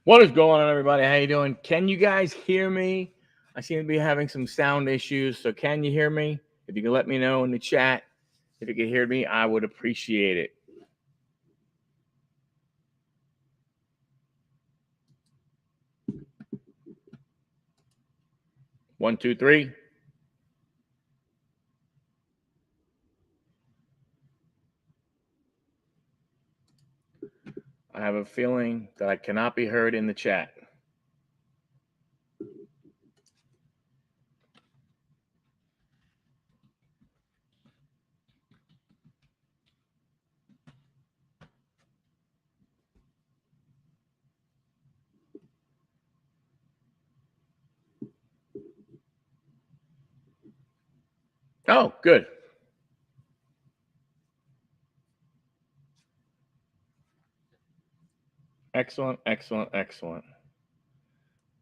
What is going on, everybody? How you doing? Can you guys hear me? I seem to be having some sound issues, so can you hear me? If you can let me know in the chat if you can hear me, I would appreciate it. 1, 2, 3. I have a feeling that I cannot be heard in the chat. Oh, good. Excellent, excellent, excellent.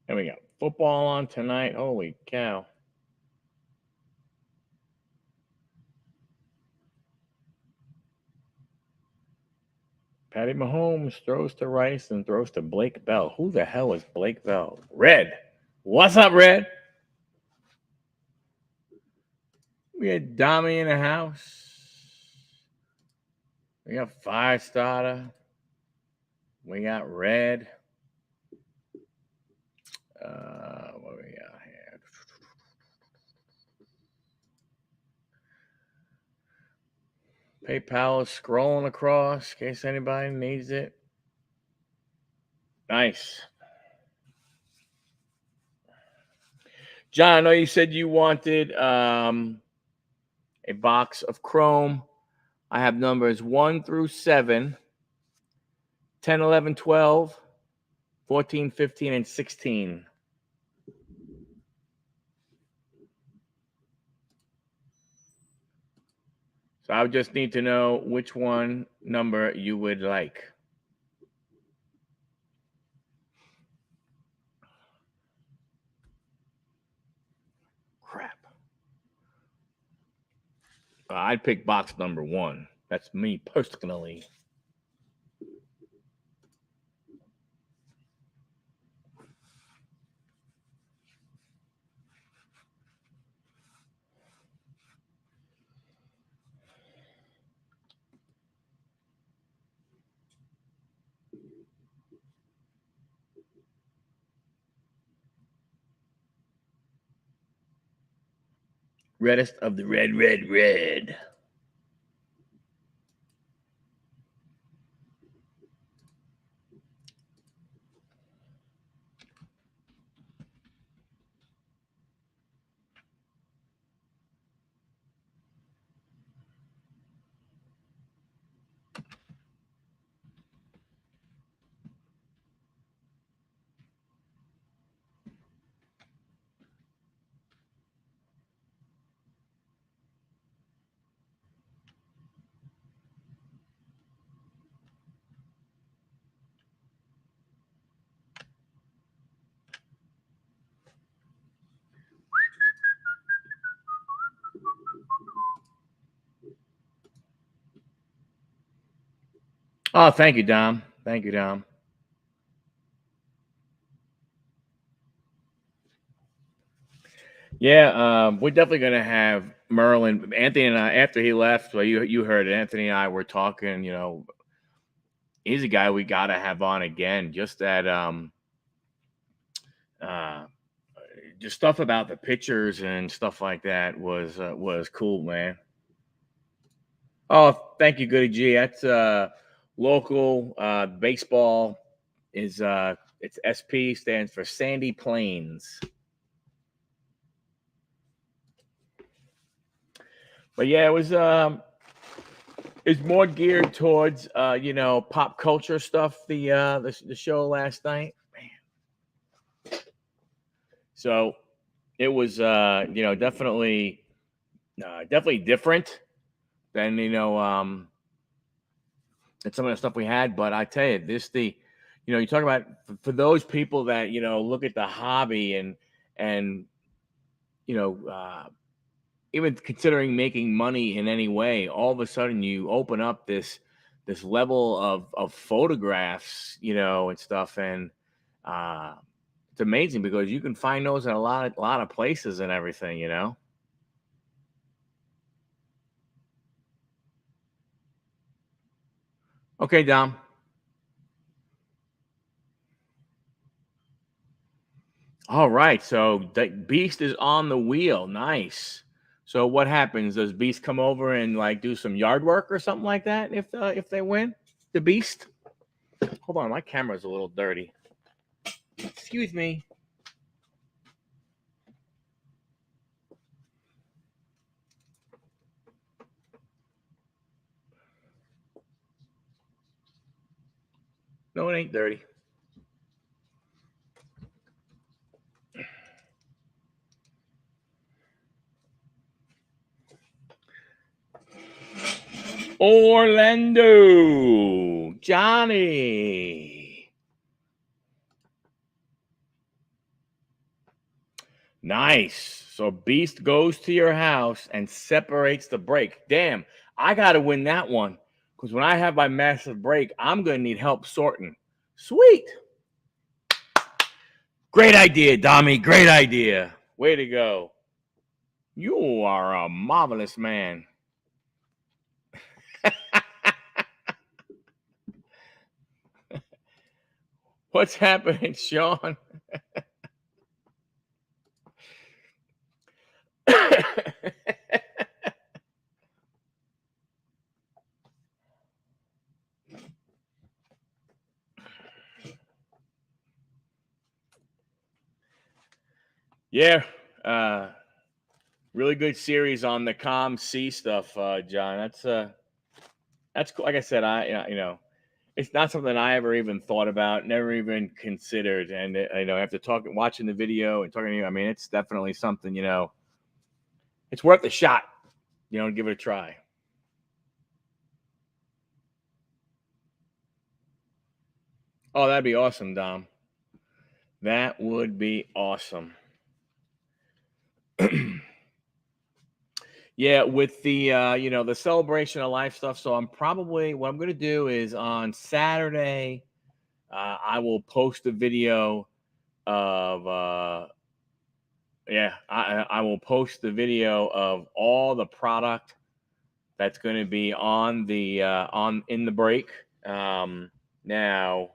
There we go. Football on tonight. Holy cow. Patty Mahomes throws to Rice and throws to Blake Bell. Who the hell is Blake Bell? Red. What's up, Red? We had Dami in the house. We got Five Starter. We got Red. What do we got here? PayPal is scrolling across in case anybody needs it. Nice. John, I know you said you wanted a box of Chrome. I have numbers 1 through 7, 10, 11, 12, 14, 15, and 16. So I would just need to know which one number you would like. Crap. I'd pick box number 1. That's me personally. Reddest of the red, red, red. Oh, thank you, Dom. Thank you, Dom. Yeah, we're definitely gonna have Merlin. Anthony and I, after he left, well, you heard it. Anthony and I were talking. He's a guy we gotta have on again. Just that uh, just stuff about the pictures and stuff like that was cool, man. Oh, thank you, Goody G. That's local baseball is it's SP stands for Sandy Plains. But yeah, it was it's more geared towards pop culture stuff. The show last night, man. So it was definitely different than than some of the stuff we had. But I tell you, you talk about for those people that look at the hobby and even considering making money in any way, all of a sudden you open up this level of photographs, and stuff, and It's amazing because you can find those in a lot of places and everything, you know. Okay, Dom. All right, so the Beast is on the wheel. Nice. So what happens? Does Beast come over and like do some yard work or something like that if they win? The Beast. Hold on, my camera's a little dirty. Excuse me. No, it ain't dirty. Orlando, Johnny. Nice. So Beast goes to your house and separates the break. Damn, I got to win that one because when I have my massive break, I'm going to need help sorting. Sweet. Great idea, Dommy. Great idea. Way to go. You are a marvelous man. What's happening, Sean? Yeah, really good series on the COM-C stuff, John. That's cool. Like I said, it's not something I ever even thought about, never even considered. And after watching the video and talking to you, I mean, it's definitely something. It's worth a shot. To give it a try. Oh, that'd be awesome, Dom. That would be awesome. Yeah, with the the celebration of life stuff. So what I'm gonna do is on Saturday, I will post a video of I will post the video of all the product that's going to be on the on in the break. Now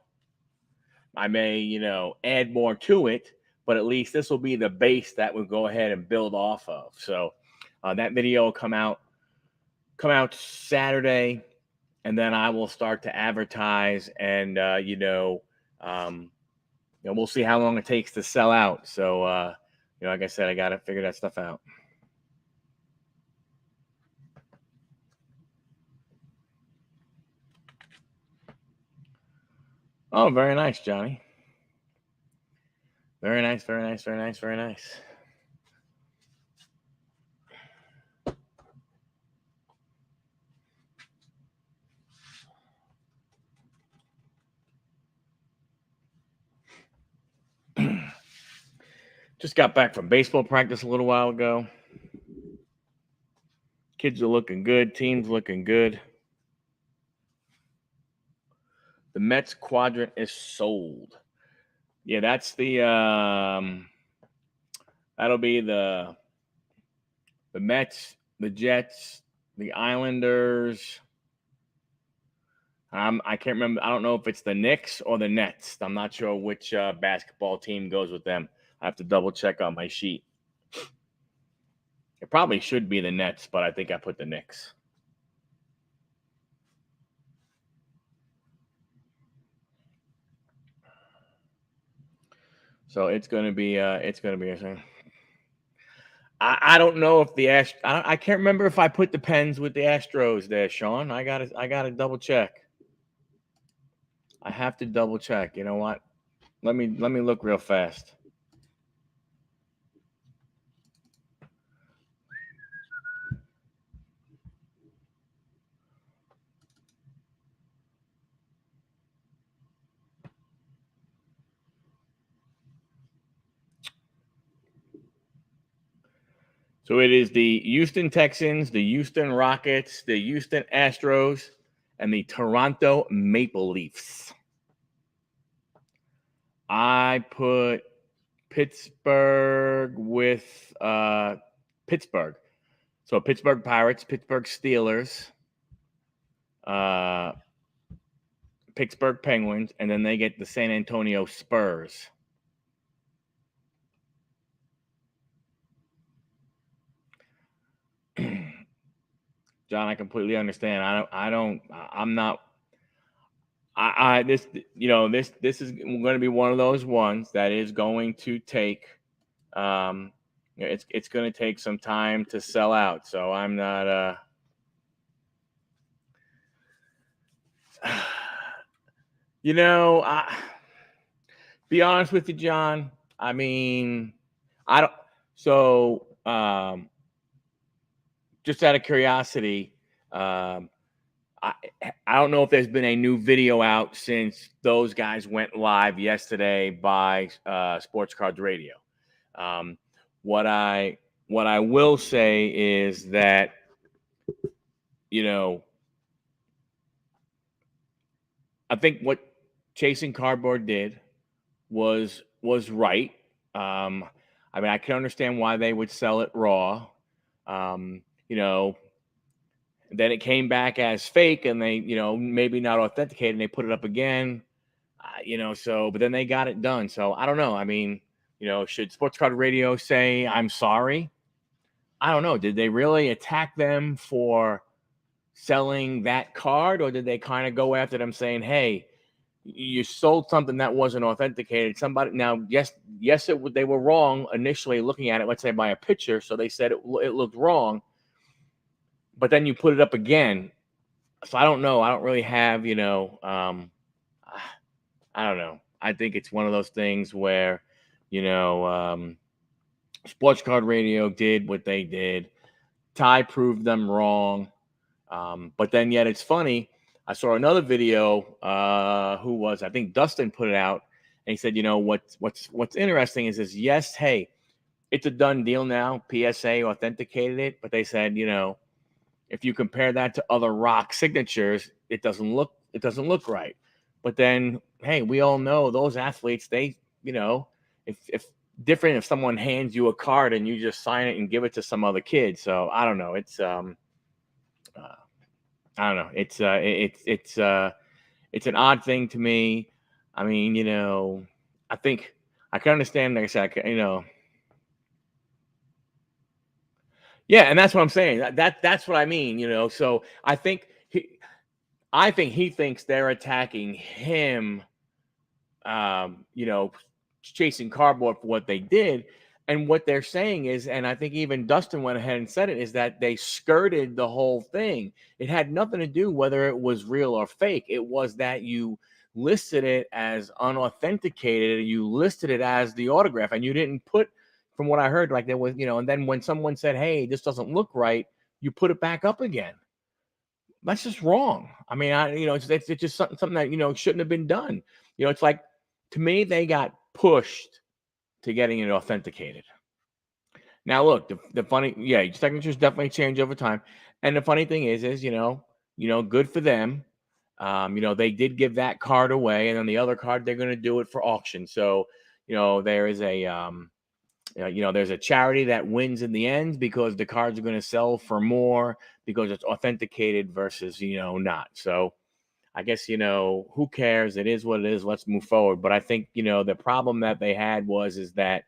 I may add more to it, but at least this will be the base that we'll go ahead and build off of. So that video will come out Saturday, and then I will start to advertise, and we'll see how long it takes to sell out. So like I said, I got to figure that stuff out. Oh, very nice, Johnny. Very nice, very nice, very nice, very nice. Just got back from baseball practice a little while ago. Kids are looking good. Team's looking good. The Mets quadrant is sold. Yeah, that's the that'll be the Mets, the Jets, the Islanders. I can't remember. I don't know if it's the Knicks or the Nets. I'm not sure which basketball team goes with them. I have to double check on my sheet. It probably should be the Nets, but I think I put the Knicks. So it's gonna be a thing. I don't know if the I can't remember if I put the Pens with the Astros there, Sean. I gotta double check. I have to double check. You know what? Let me look real fast. So it is the Houston Texans, the Houston Rockets, the Houston Astros, and the Toronto Maple Leafs. I put Pittsburgh with Pittsburgh. So Pittsburgh Pirates, Pittsburgh Steelers, uh, Pittsburgh Penguins, and then they get the San Antonio Spurs. John, I completely understand. I'm not. This, this is going to be one of those ones that is going to take. It's going to take some time to sell out. So I'm not. Be honest with you, John. I mean, I don't. So, just out of curiosity, I I don't know if there's been a new video out since those guys went live yesterday by Sports Cards Radio. Um, what I what I will say is that I think what Chasing Cardboard did was right. I mean, I can understand why they would sell it raw. Um, you know, then it came back as fake, and they, maybe not authenticated, and they put it up again. So, but then they got it done. So I don't know. I mean, should Sports Card Radio say I'm sorry? I don't know. Did they really attack them for selling that card, or did they kind of go after them saying, "Hey, you sold something that wasn't authenticated"? Somebody now, yes, they were wrong initially looking at it. Let's say by a picture, so they said it looked wrong, but then you put it up again. So I don't know. I don't really have, I don't know. I think it's one of those things where, Sports Card Radio did what they did. Ty proved them wrong. But then yet it's funny. I saw another video. Who was, I think Dustin put it out, and he said, what's interesting is yes, hey, it's a done deal now. PSA authenticated it, but they said, if you compare that to other rock signatures, it doesn't look right. But then, hey, we all know those athletes, they, if different if someone hands you a card and you just sign it and give it to some other kid. So I don't know. It's I don't know. It's an odd thing to me. I mean, I think I can understand. Like I said, yeah, and that's what I'm saying. That's what I mean. So I think he thinks they're attacking him, chasing cardboard for what they did. And what they're saying is, and I think even Dustin went ahead and said it, is that they skirted the whole thing. It had nothing to do whether it was real or fake. It was that you listed it as unauthenticated. You listed it as the autograph, and you didn't put, from what I heard, like there was, and then when someone said, "Hey, this doesn't look right," you put it back up again. That's just wrong. I mean, it's just something that shouldn't have been done. It's like, to me, they got pushed to getting it authenticated. Now, look, the funny, yeah, signatures definitely change over time, and the funny thing is, good for them. They did give that card away, and then the other card they're going to do it for auction. So, there is a there's a charity that wins in the end because the cards are going to sell for more because it's authenticated versus not. So I guess who cares? It is what it is. Let's move forward. But I think the problem that they had is that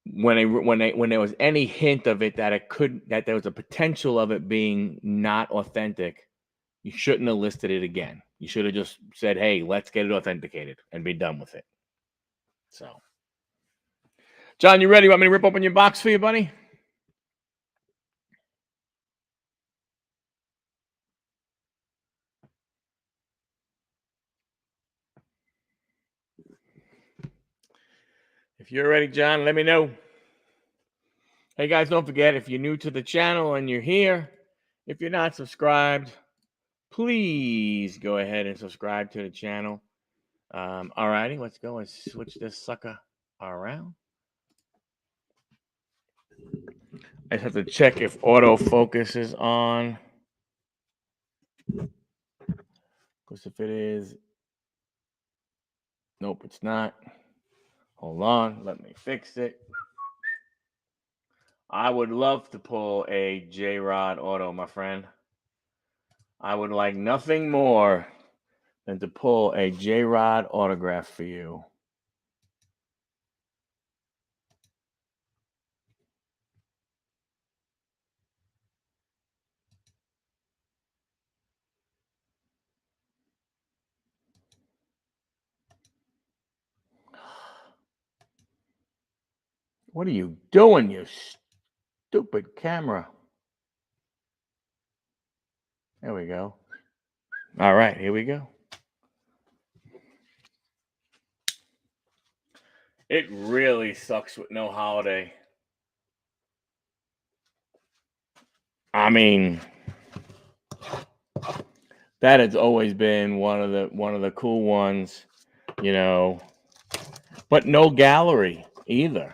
when there was any hint of it that there was a potential of it being not authentic, you shouldn't have listed it again. You should have just said, "Hey, let's get it authenticated," and be done with it. So, John, you ready? You want me to rip open your box for you, buddy? If you're ready, John, let me know. Hey, guys, don't forget, if you're new to the channel and you're here, if you're not subscribed, please go ahead and subscribe to the channel. All righty, let's go and switch this sucker around. I just have to check if autofocus is on. Because if it is, Nope, it's not. Hold on. Let me fix it. I would love to pull a J-Rod auto, my friend. I would like nothing more than to pull a J-Rod autograph for you. What are you doing, you stupid camera? There we go. All right, here we go. It really sucks with no holiday. I mean, that has always been one of the cool ones, you know. But no gallery either,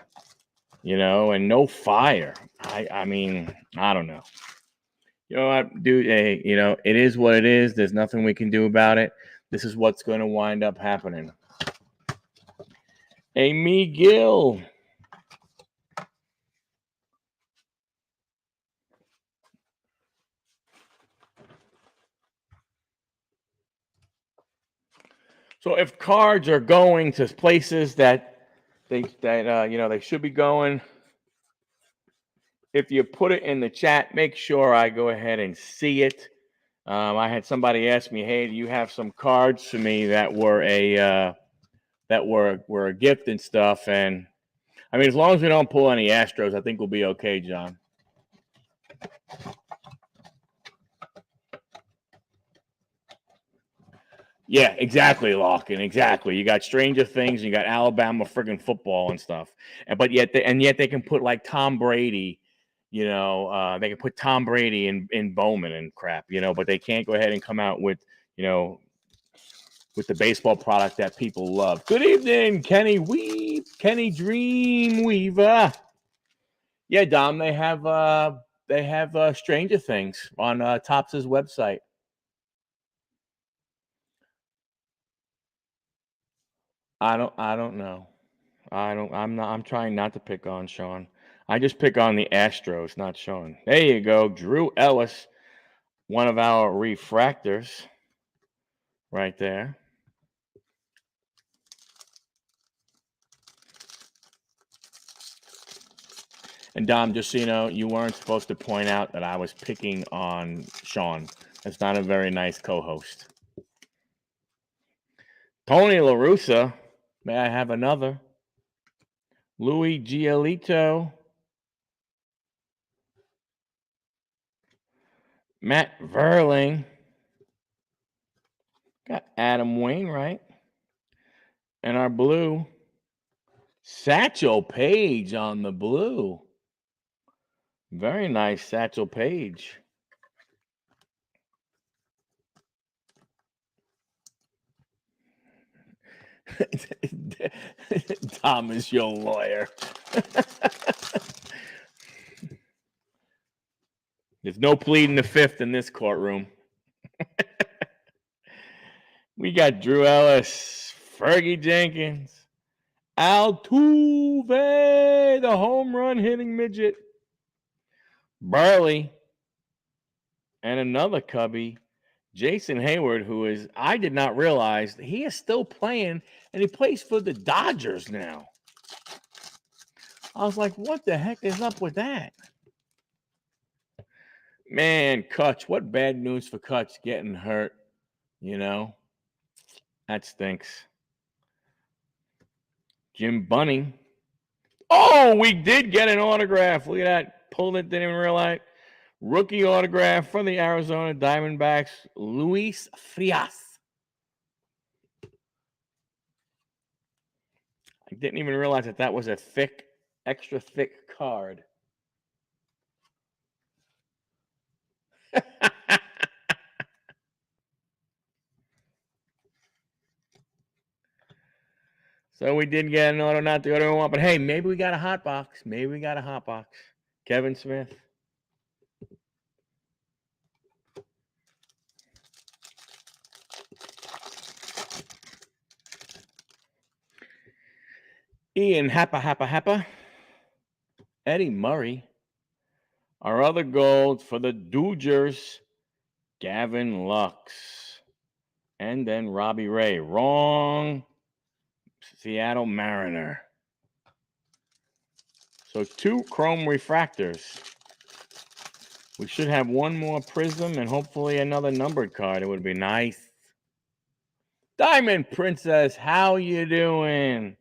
you know, and no fire. I mean, I don't know. You know what, dude? Hey, you know, it is what it is. There's nothing we can do about it. This is what's going to wind up happening. Hey, Miguel. So if cards are going to places that they should be going, if you put it in the chat, make sure I go ahead and see it. I had somebody ask me, "Hey, do you have some cards for me that were a gift and stuff?" And I mean, as long as we don't pull any Astros, I think we'll be okay, John. Yeah, exactly, Larkin. Exactly. You got Stranger Things, and you got Alabama friggin' football and stuff, but yet they can put like Tom Brady. You know, they can put Tom Brady in Bowman and crap. You know, but they can't go ahead and come out with with the baseball product that people love. Good evening, Kenny Dreamweaver. Yeah, Dom, they have Stranger Things on Topps' website. I don't know. I'm trying not to pick on Sean. I just pick on the Astros, not Sean. There you go. Drew Ellis, one of our refractors right there. And Dom, just so you know, you weren't supposed to point out that I was picking on Sean. That's not a very nice co-host. Tony La Russa, may I have another? Louis Giolito. Matt Verling. Got Adam Wainwright. And our blue, Satchel Paige on the blue. Very nice, Satchel Paige. Tom is your lawyer. There's no pleading the fifth in this courtroom. We got Drew Ellis, Fergie Jenkins, Altuve, the home run hitting midget, Burley, and another Cubby, Jason Hayward, who is, I did not realize he is still playing, and he plays for the Dodgers now. I was like, what the heck is up with that? Man, Kutch, what bad news for Kutch getting hurt, you know? That stinks. Jim Bunning. Oh, we did get an autograph. Look at that. Pulled it, didn't even realize. Rookie autograph from the Arizona Diamondbacks, Luis Frias. I didn't even realize that was a thick, extra thick card. So we did get an auto, not the auto we want, but hey, maybe we got a hot box. Maybe we got a hot box. Kevin Smith. Ian Happa. Eddie Murray. Our other gold for the Dodgers, Gavin Lux. And then Robbie Ray. Wrong. Seattle Mariner. So 2 chrome refractors. We should have one more prism and hopefully another numbered card. It would be nice. Diamond Princess, how you doing?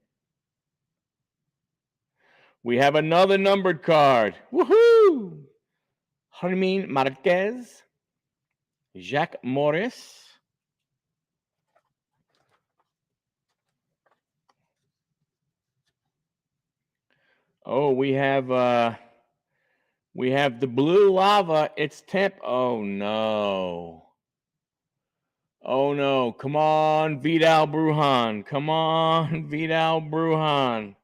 We have another numbered card. Woohoo! Hermin Marquez. Jacques Morris. Oh, we have the blue lava. It's temp. Oh no. Oh no. Come on, Vidal Brujan. Come on, Vidal Brujan.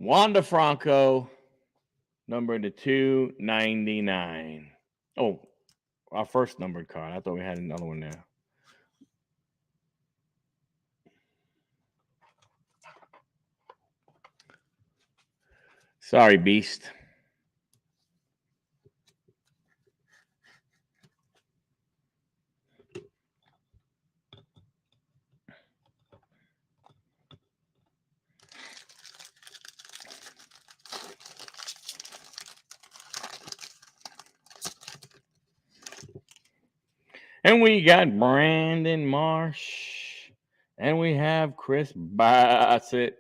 Wanda Franco, number to 299. Oh, our first numbered card. I thought we had another one there. Sorry, Beast. And we got Brandon Marsh. And we have Chris Bassett.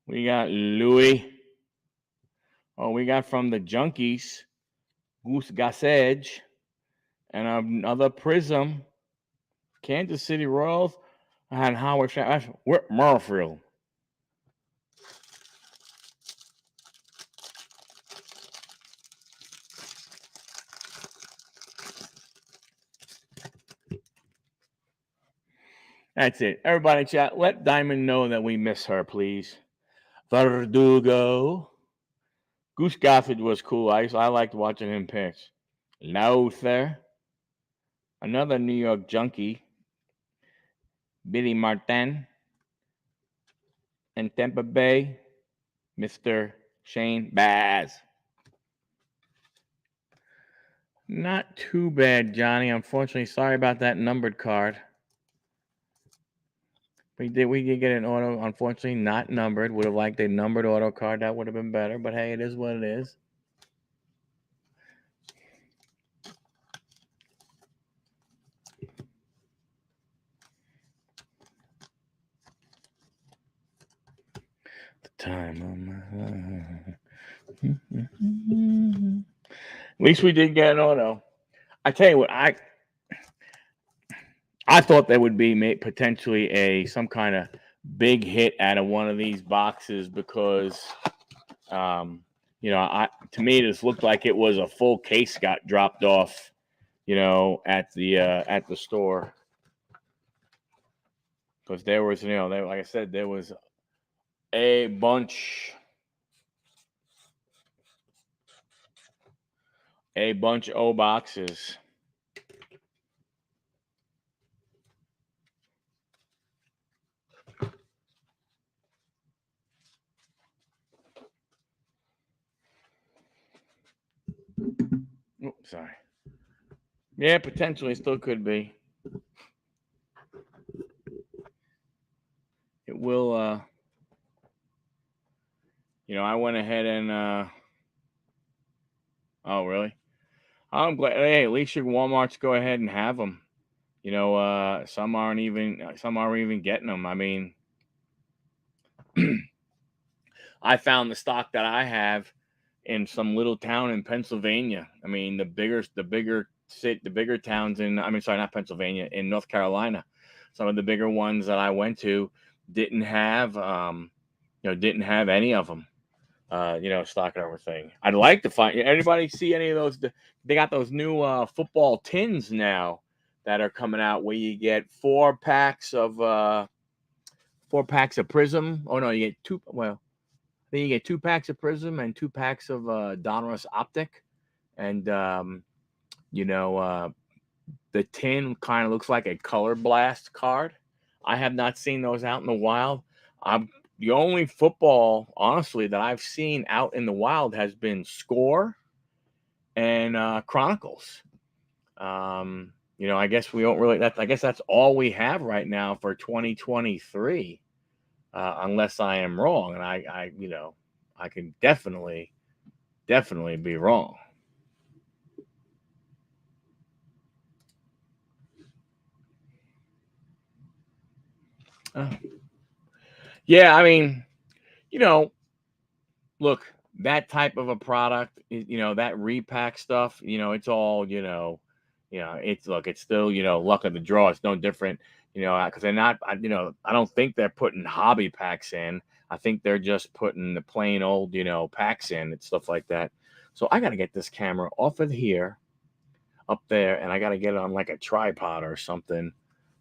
We got Louis. Oh, we got from the Junkies, Goose Gossage. And another Prism. Kansas City Royals. And Howard Whit Merrifield. That's it. Everybody chat, let Diamond know that we miss her, please. Verdugo. Goose Gossage was cool. I liked watching him pitch. Lowther. Another New York Junkie. Billy Martin. And Tampa Bay, Mr. Shane Baz. Not too bad, Johnny. Unfortunately, sorry about that numbered card. We did get an auto, unfortunately not numbered. Would have liked a numbered auto card. That would have been better. But hey, it is what it is. The time of my At least we did get an auto. I tell you what, I thought there would be potentially some kind of big hit out of one of these boxes because, to me this looked like it was a full case got dropped off, at the store. Because there was, like I said, there was a bunch of boxes. Oops, sorry. Yeah, potentially still could be. It will, I went ahead and, oh, really? I'm glad. Hey, at least your Walmarts go ahead and have them. Some aren't even getting them. I mean, I found the stock that I have in some little town in Pennsylvania. I mean, the bigger towns not Pennsylvania, in North Carolina. Some of the bigger ones that I went to didn't have any of them. Stock and everything. I'd like to find. Anybody see any of those? They got those new football tins now that are coming out where you get 4 packs of Prism. Oh no, you get 2. Well, I Then you get 2 packs of Prism and 2 packs of Donruss Optic, and you know, the tin kind of looks like a Color Blast card. I have not seen those out in the wild. The only football, honestly, that I've seen out in the wild has been Score and Chronicles. I guess we don't really. I guess that's all we have right now for 2023, unless I am wrong, and I can definitely be wrong. Yeah, I mean, look, that type of a product, that repack stuff, it's all, it's still, luck of the draw. It's no different, because they're not, I don't think they're putting hobby packs in. I think they're just putting the plain old, packs in and stuff like that. So I got to get this camera off of here, up there, and I got to get it on like a tripod or something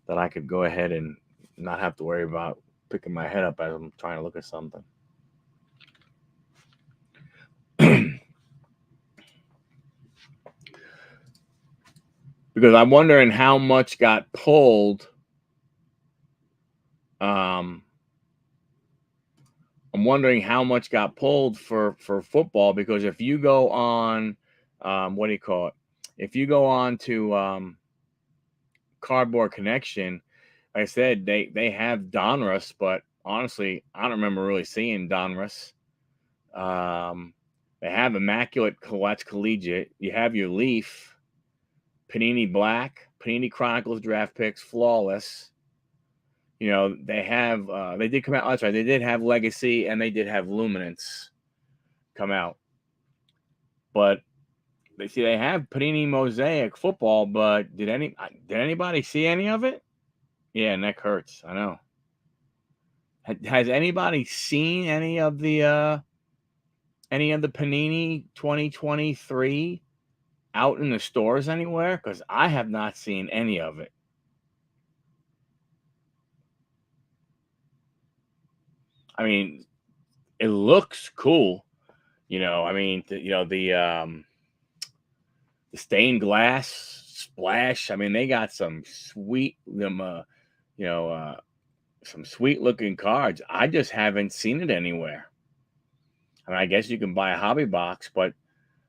that I could go ahead and not have to worry about picking my head up as I'm trying to look at something. Because I'm wondering how much got pulled. I'm wondering how much got pulled for football, because if you go on, what do you call it? If you go on to Cardboard Connection, like I said, they have Donruss, but honestly, I don't remember really seeing Donruss. They have Immaculate Collegiate. You have your Leaf, Panini Black, Panini Chronicles Draft Picks, Flawless. They have, they did come out. That's right. They did have Legacy and they did have Luminance come out. But they have Panini Mosaic Football, but did anybody see any of it? Yeah, neck hurts. I know. Has anybody seen any of the Panini 2023 out in the stores anywhere? Because I have not seen any of it. I mean, it looks cool. The stained glass splash. I mean, they got some sweet some sweet looking cards. I just haven't seen it anywhere. I mean, I guess you can buy a hobby box, but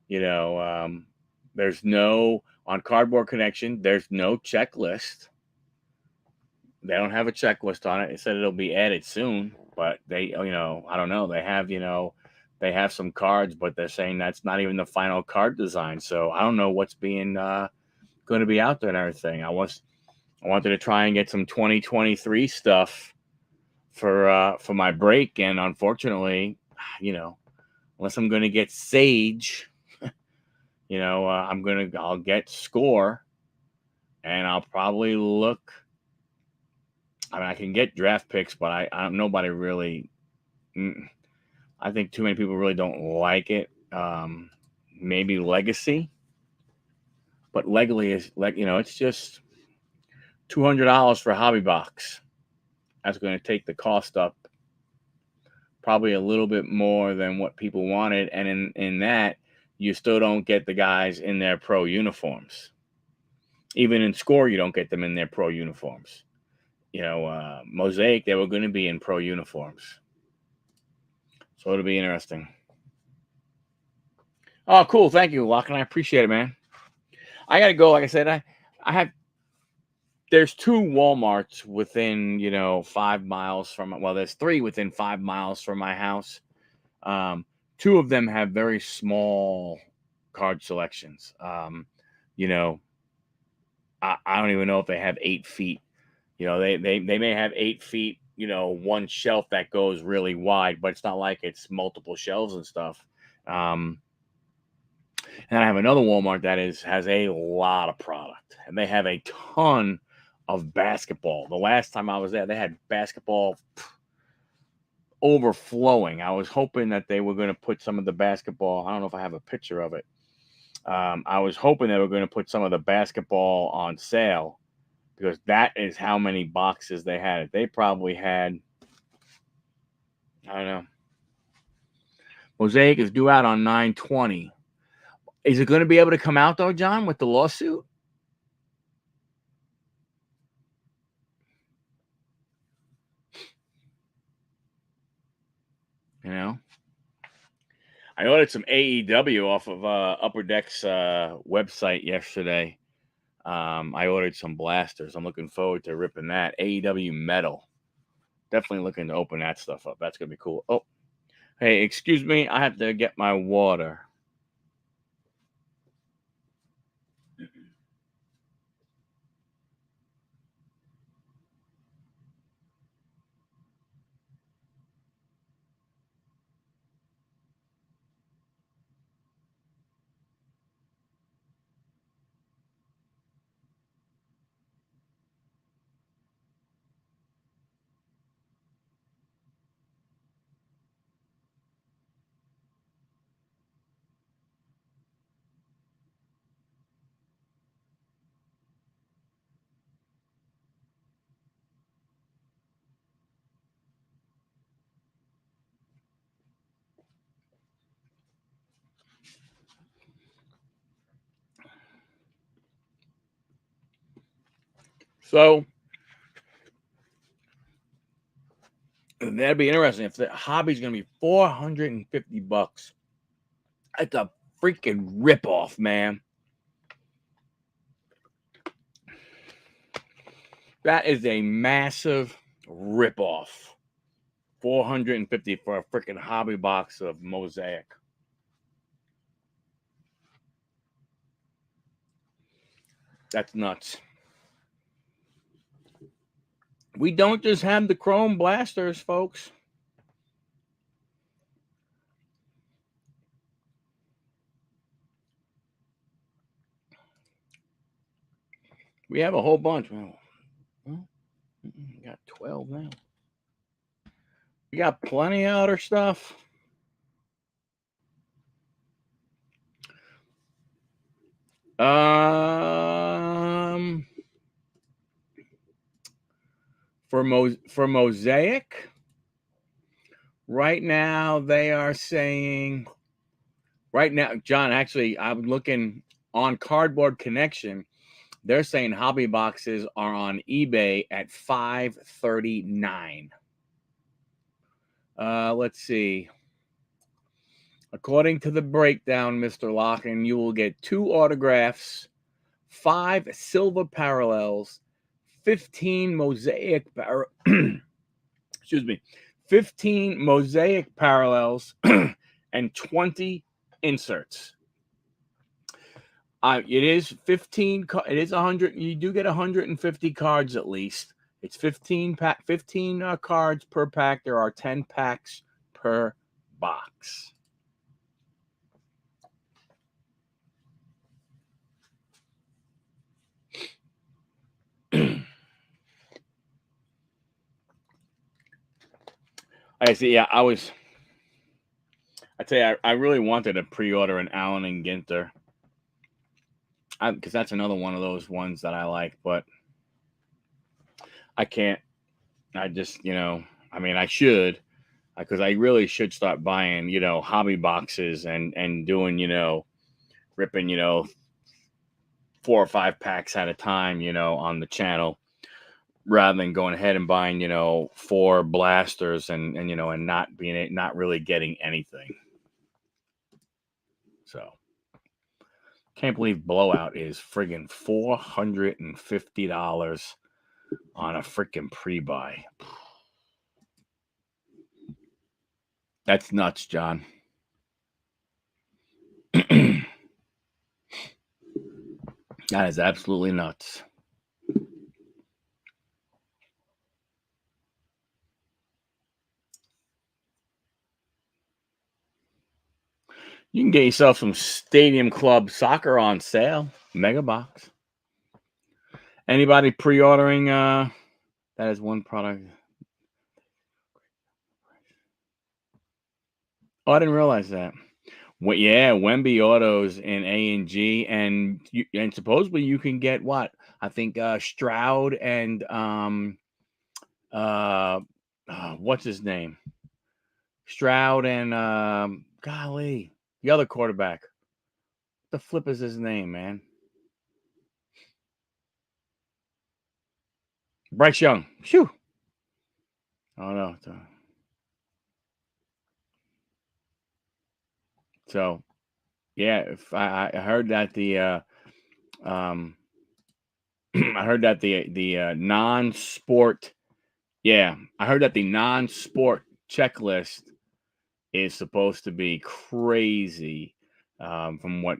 there's no, on Cardboard Connection, there's no checklist. They don't have a checklist on it. It said it'll be added soon, but they, I don't know. They have some cards, but they're saying that's not even the final card design. So I don't know what's being going to be out there and everything. I wanted to try and get some 2023 stuff for my break, and unfortunately, unless I'm going to get Sage, I'll get Score, and I'll probably look. I mean, I can get Draft Picks, but I nobody really. I think too many people really don't like it. Maybe Legacy, but Legacy is it's just $200 for a hobby box. That's going to take the cost up probably a little bit more than what people wanted, and in that, you still don't get the guys in their pro uniforms. Even in Score, you don't get them in their pro uniforms. Mosaic, they were going to be in pro uniforms. So it'll be interesting. Oh, cool. Thank you, Locke, and I appreciate it, man. I got to go. Like I said, there's 2 Walmarts within, 5 miles from, there's 3 within 5 miles from my house. 2 of them have very small card selections. I don't even know if they have 8 feet. They may have 8 feet, one shelf that goes really wide, but it's not like it's multiple shelves and stuff. And I have another Walmart that has a lot of product, and they have a ton of basketball. The last time I was there, they had basketball overflowing. I was hoping that they were going to put some of the basketball. I don't know if I have a picture of it. I was hoping they were going to put some of the basketball on sale, because that is how many boxes they had. They probably had, I don't know, Mosaic is due out on 9/20. Is it going to be able to come out though, John, with the lawsuit? You know, I ordered some AEW off of Upper Deck's website yesterday. I ordered some blasters. I'm looking forward to ripping that. AEW metal. Definitely looking to open that stuff up. That's gonna be cool. Oh, hey, excuse me. I have to get my water. So that'd be interesting if the hobby's gonna be $450. That's a freaking ripoff, man. That is a massive ripoff. $450 for a freaking hobby box of Mosaic. That's nuts. We don't just have the chrome blasters, folks. We have a whole bunch. Well, we got 12 now. We got plenty of other stuff. For Mosaic, right now they are saying. Right now, John. Actually, I'm looking on Cardboard Connection. They're saying hobby boxes are on eBay at $539. Let's see. According to the breakdown, Mr. Locken, you will get 2 autographs, 5 silver parallels, 15 mosaic excuse me, 15 mosaic parallels, and 20 inserts. It is 15. It is 100. You do get 150 cards at least. It's 15 cards per pack. There are 10 packs per box. I see. Yeah, I tell you, I really wanted to pre-order an Allen and Ginter. Because that's another one of those ones that I like, but I can't. I just, I mean, I should, because I really should start buying, hobby boxes and doing, ripping, 4 or 5 packs at a time, on the channel, rather than going ahead and buying, 4 blasters and not really getting anything. So can't believe Blowout is friggin' $450 on a freaking pre-buy. That's nuts, John. That is absolutely nuts. You can get yourself some Stadium Club soccer on sale. Mega box. Anybody pre-ordering? That is one product. Oh, I didn't realize that. Well, yeah, Wemby autos in A&G, and supposedly you can get what? I think Stroud and what's his name? Stroud and golly, the other quarterback. What the flip is his name, man? Bryce Young. Phew. Oh no. So yeah, if I heard that the um I heard that the non-sport, yeah, I heard that the non-sport checklist is supposed to be crazy, from what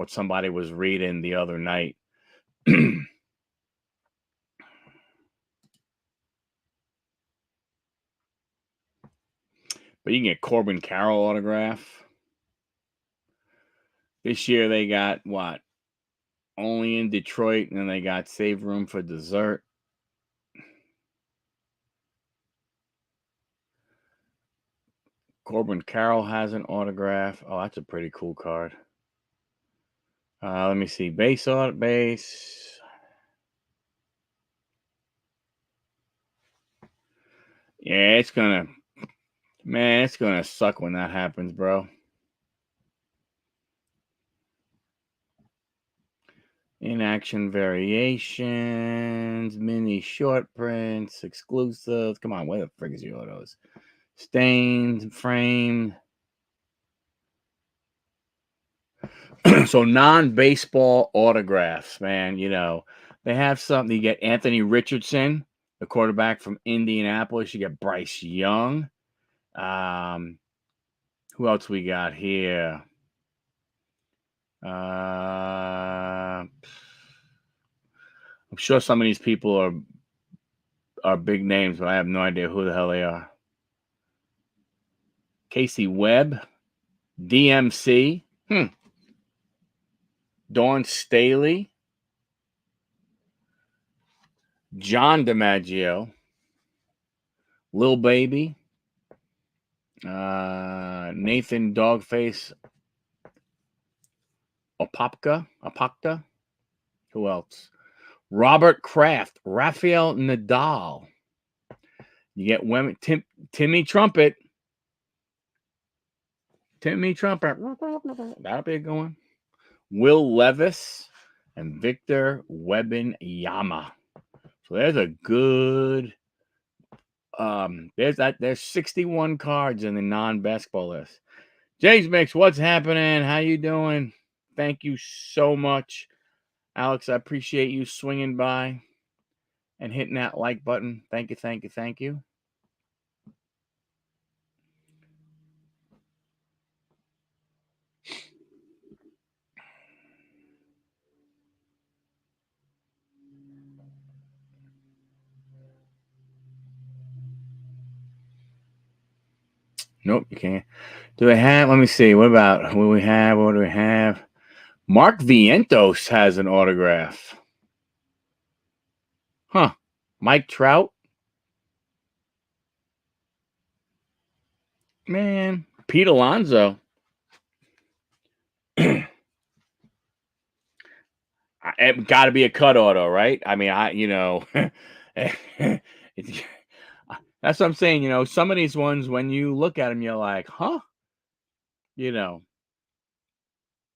somebody was reading the other night. But you can get Corbin Carroll autograph. This year they got what? Only in Detroit, and then they got Save Room for Dessert. Corbin Carroll has an autograph. Oh, that's a pretty cool card. Let me see. Base. Yeah, it's gonna suck when that happens, bro. In action variations, mini short prints, exclusives. Come on, where the frick is your autos? Stained, framed. So non-baseball autographs, man. You know, they have something. You get Anthony Richardson, the quarterback from Indianapolis. You get Bryce Young. Who else we got here? I'm sure some of these people are big names, but I have no idea who the hell they are. Casey Webb, DMC, Dawn Staley, John DiMaggio, Lil Baby, Nathan Dogface Apopka. Who else? Robert Kraft, Rafael Nadal. You get women, Timmy Trumpet. That'll be a good one. Will Levis and Victor Wembanyama. So there's a good. There's 61 cards in the non-basketball list. James Mix, what's happening? How you doing? Thank you so much, Alex. I appreciate you swinging by and hitting that like button. Thank you. Nope, you can't. Do they have? Let me see. What about what do we have? What do we have? Mark Vientos has an autograph. Huh. Mike Trout. Man. Pete Alonso. It got to be a cut auto, right? I mean, that's what I'm saying. You know, some of these ones, when you look at them, you're like, huh? You know,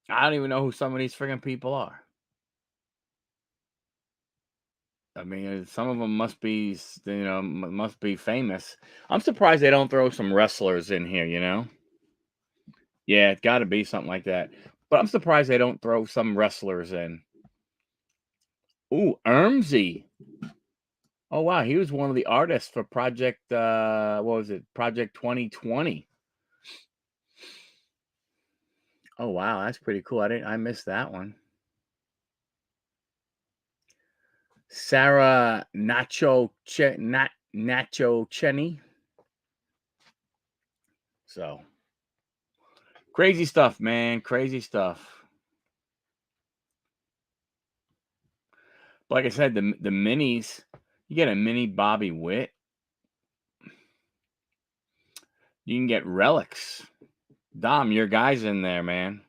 I don't even know who some of these freaking people are. I mean, some of them must be, must be famous. I'm surprised they don't throw some wrestlers in here, you know? Yeah, it's got to be something like that. But I'm surprised they don't throw some wrestlers in. Ooh, Ermsey. Oh wow, he was one of the artists for Project what was it? Project 2020. Oh wow, that's pretty cool. I missed that one. Sarah Nacho Chenny. So crazy stuff, man. Crazy stuff. Like I said, the minis, you get a mini Bobby Witt. You can get relics. Dom, your guy's in there, man.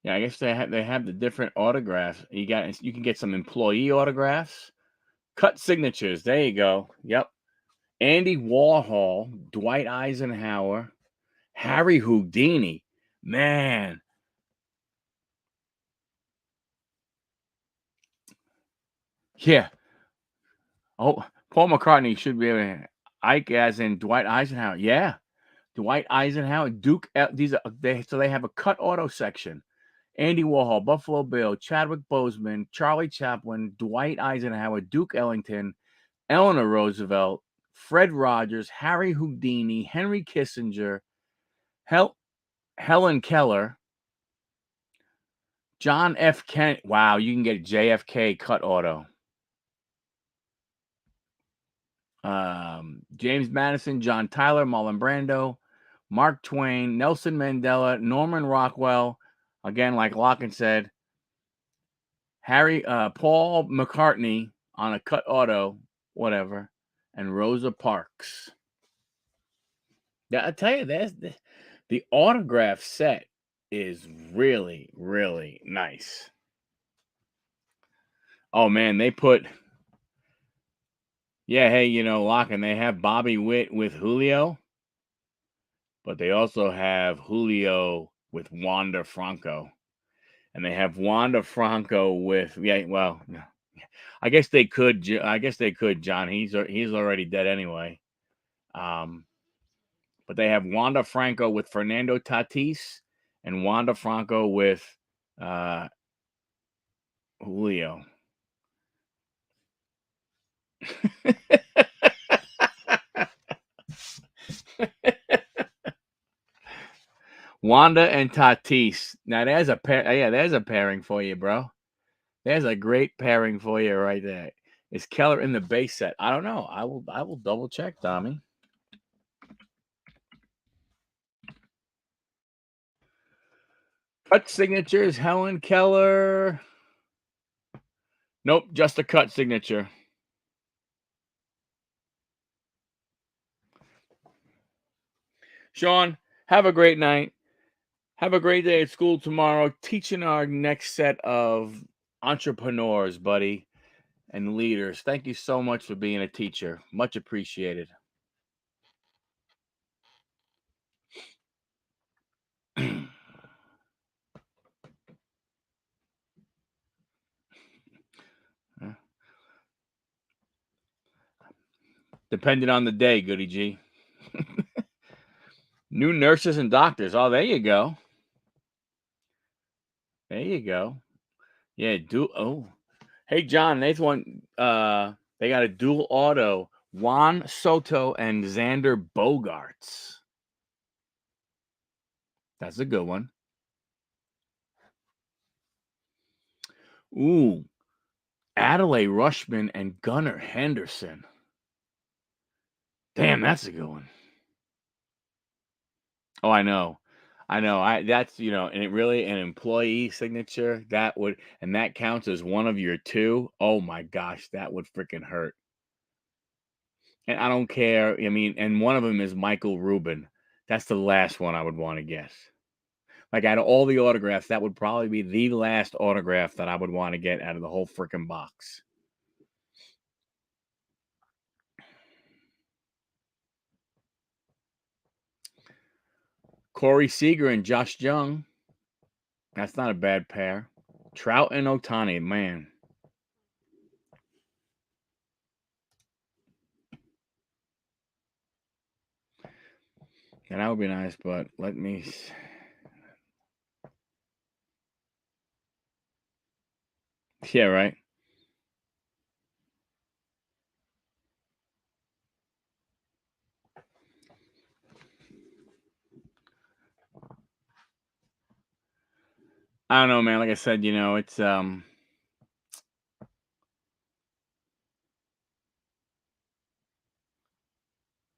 Yeah, I guess they have the different autographs. You can get some employee autographs, cut signatures. There you go. Yep. Andy Warhol, Dwight Eisenhower, Harry Houdini. Man. Yeah. Oh, Paul McCartney should be able to. Ike as in Dwight Eisenhower. Yeah. Dwight Eisenhower, Duke. These are they have a cut auto section. Andy Warhol, Buffalo Bill, Chadwick Boseman, Charlie Chaplin, Dwight Eisenhower, Duke Ellington, Eleanor Roosevelt, Fred Rogers, Harry Houdini, Henry Kissinger, Helen Keller, John F. Kennedy. Wow, you can get JFK cut auto. James Madison, John Tyler, Marlon Brando, Mark Twain, Nelson Mandela, Norman Rockwell. Again, like Locken said, Paul McCartney on a cut auto, whatever, and Rosa Parks. Yeah, I tell you, the autograph set is really, really nice. Oh man, hey, Locken, they have Bobby Witt with Julio, but they also have Julio with Wanda Franco. And they have Wanda Franco with I guess they could. John. He's already dead anyway. But they have Wanda Franco with Fernando Tatis and Wanda Franco with Julio. Wanda and Tatis. Now there's a pair. Yeah, there's a pairing for you, bro. There's a great pairing for you right there. Is Keller in the base set? I don't know. I will double check, Tommy. Cut signatures, Helen Keller. Nope, just a cut signature. Sean, have a great night. Have a great day at school tomorrow, teaching our next set of entrepreneurs, buddy, and leaders. Thank you so much for being a teacher. Much appreciated. Depending on the day, Goody G. New nurses and doctors. Oh, there you go. There you go. Yeah, hey John, they got a dual auto. Juan Soto and Xander Bogaerts. That's a good one. Ooh, Adlai Rushman and Gunnar Henderson. Damn, that's a good one. Oh, I know. That's and it really an employee signature that counts as one of your two. Oh my gosh, that would freaking hurt. And I don't care. I mean, and one of them is Michael Rubin. That's the last one I would want to guess. Like out of all the autographs, that would probably be the last autograph that I would want to get out of the whole freaking box. Corey Seager and Josh Jung. That's not a bad pair. Trout and Ohtani, man. And that would be nice, but let me. Yeah, right. I don't know, man. Like I said, it's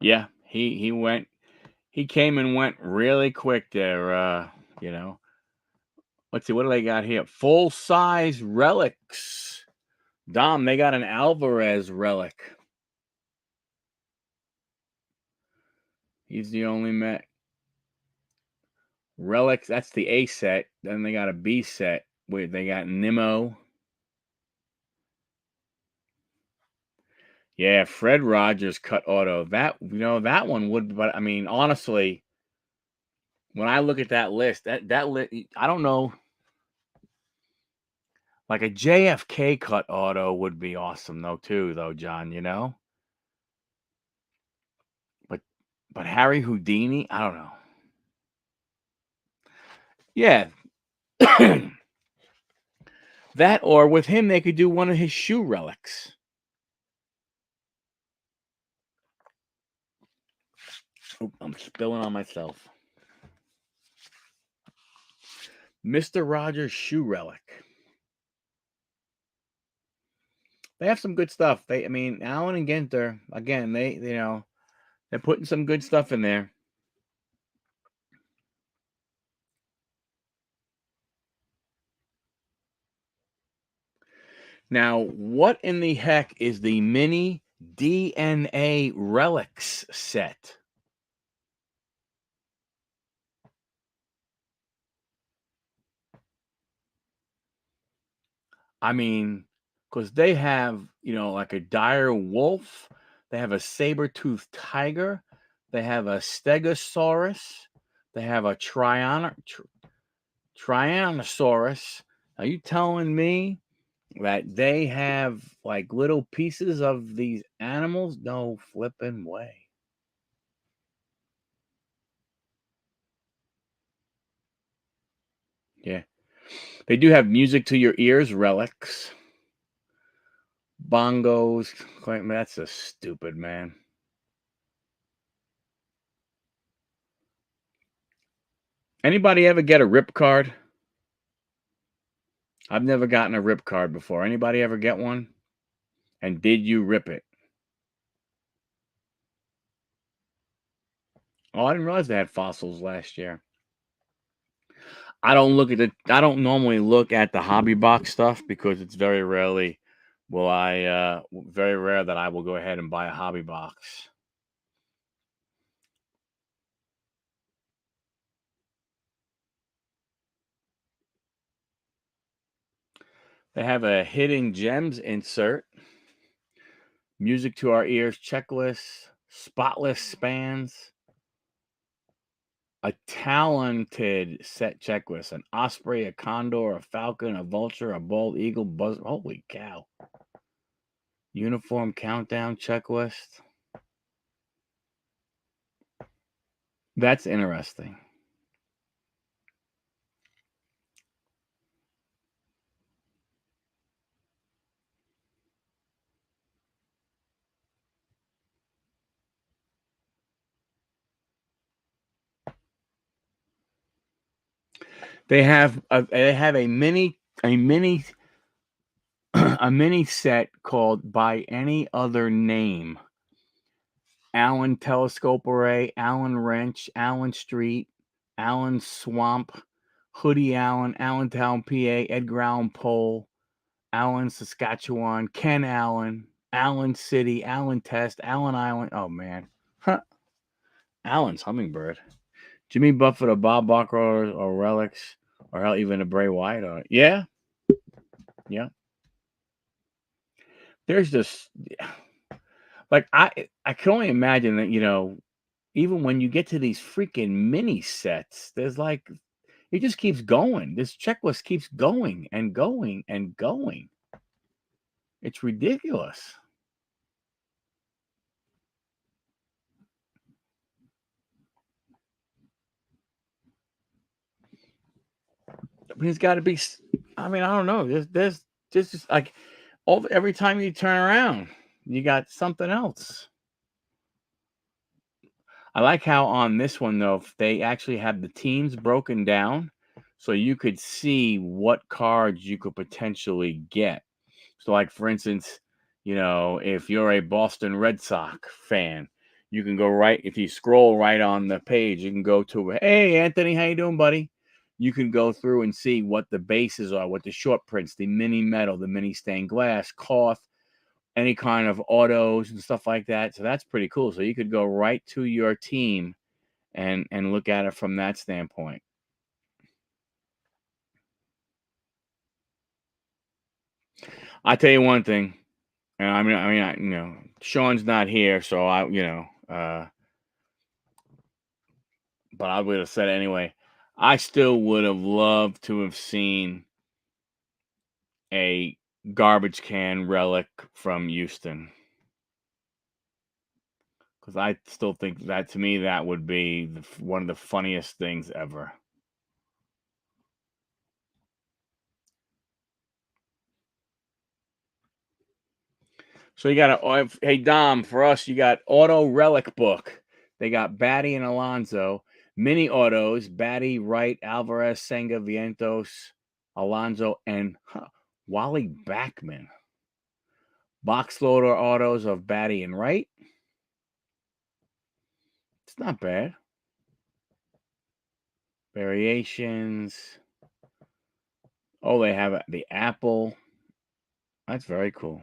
yeah, he came and went really quick there, Let's see, what do they got here? Full size relics. Dom, they got an Alvarez relic. He's the only Met. Relics, that's the A set. Then they got a B set where they got Nimmo. Yeah, Fred Rogers cut auto. That one would, but I mean, honestly, when I look at that list, that list, I don't know, like a JFK cut auto would be awesome though, too, though, John, But Harry Houdini, I don't know. Yeah. That, or with him, they could do one of his shoe relics. Oop, I'm spilling on myself. Mr. Rogers shoe relic. They have some good stuff. I mean, Allen and Ginter, again, they're putting some good stuff in there. Now, what in the heck is the mini DNA relics set? I mean, because they have, like a dire wolf, they have a saber-toothed tiger, they have a stegosaurus, they have a Tyrannosaurus. Are you telling me that they have like little pieces of these animals? No flipping way. Yeah. They do have music to your ears relics. Bongos. That's a stupid, man. Anybody ever get a rip card? I've never gotten a rip card before. Anybody ever get one? And did you rip it? Oh, I didn't realize they had fossils last year. I don't normally look at the hobby box stuff because it's very rarely very rare that I will go ahead and buy a hobby box. They have a hidden gems insert, music to our ears checklist, spotless spans, a talented set checklist, an osprey, a condor, a falcon, a vulture, a bald eagle, buzz. Holy cow. Uniform countdown checklist. That's interesting. They have a mini a mini set called By Any Other Name. Allen Telescope Array, Allen Wrench, Allen Street, Allen Swamp, Hoodie Allen, Allentown, PA, Edgar Allan Poe, Allen, Saskatchewan, Ken Allen, Allen City, Allen Test, Allen Island. Oh, man. Huh. Allen's Hummingbird. Jimmy Buffett or Bob Barker or Relics or hell, even a Bray Wyatt. Yeah. Yeah. There's just, like, I can only imagine that, even when you get to these freaking mini sets, there's like, it just keeps going. This checklist keeps going and going and going. It's ridiculous. I mean, it's got to be. I mean, I don't know. There's just like every time you turn around, you got something else. I like how on this one though, they actually have the teams broken down, so you could see what cards you could potentially get. So, like for instance, if you're a Boston Red Sox fan, you can go right. If you scroll right on the page, you can go to, hey Anthony, how you doing, buddy? You can go through and see what the bases are, what the short prints, the mini metal, the mini stained glass, cloth, any kind of autos and stuff like that. So that's pretty cool. So you could go right to your team and look at it from that standpoint. I tell you one thing, and Sean's not here, so but I would have said it anyway. I still would have loved to have seen a garbage can relic from Houston, because I still think that, to me, that would be one of the funniest things ever. So you got hey Dom, for us, you got auto relic book. They got Batty and Alonso, mini autos, Batty, Wright, Alvarez, Senga, Vientos, Alonso, and Wally Backman. Box loader autos of Batty and Wright. It's not bad. Variations. Oh, they have the Apple. That's very cool.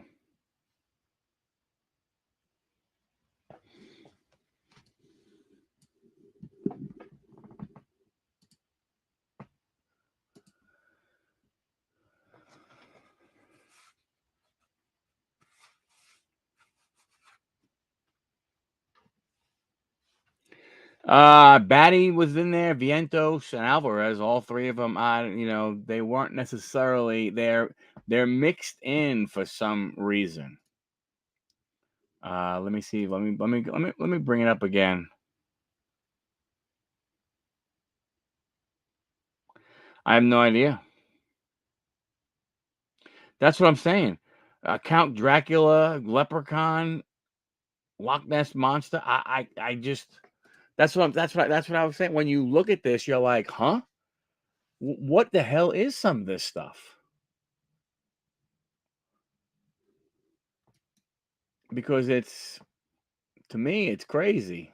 Batty was in there, Vientos and Alvarez, all three of them. They weren't necessarily there. They're mixed in for some reason. Let me see. Let me bring it up again. I have no idea. That's what I'm saying. Count Dracula, Leprechaun, Loch Ness Monster. I just. That's what I was saying. When you look at this, you're like, huh? What the hell is some of this stuff? Because to me, it's crazy.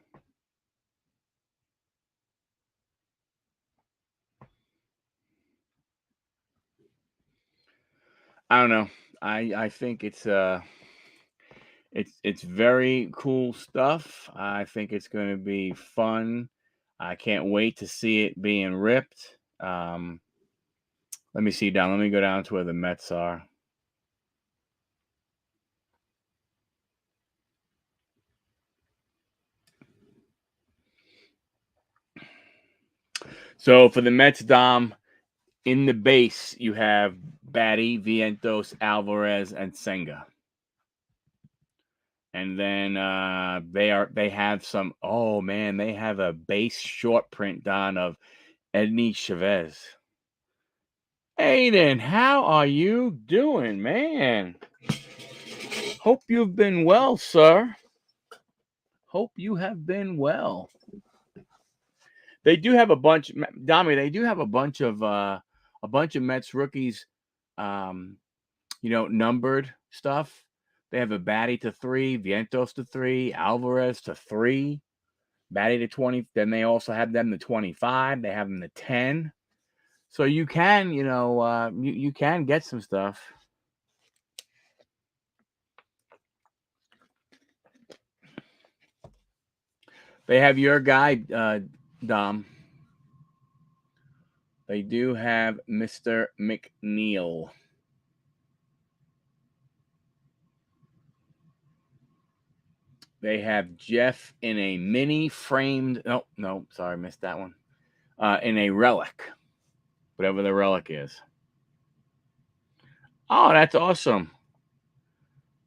I don't know. I think it's very cool stuff. I think it's going to be fun. I can't wait to see it being ripped. Let me see down. Let me go down to where the Mets are. So for the Mets, Dom, in the base you have Batty, Vientos, Alvarez, and Senga. And then they have some. Oh man, they have a base short print, Don, of Edney Chavez. Aiden, how are you doing, man? Hope you've been well, sir. Hope you have been well. They do have a bunch, Dami. They do have a bunch of Mets rookies, um, numbered stuff. They have a Batty to 3, Vientos to 3, Alvarez to 3, Batty to 20. Then they also have them to 25. They have them to 10. So you can, you can get some stuff. They have your guy, Dom. They do have Mr. McNeil. They have Jeff in a mini framed. No, sorry, missed that one. In a relic, whatever the relic is. Oh, that's awesome.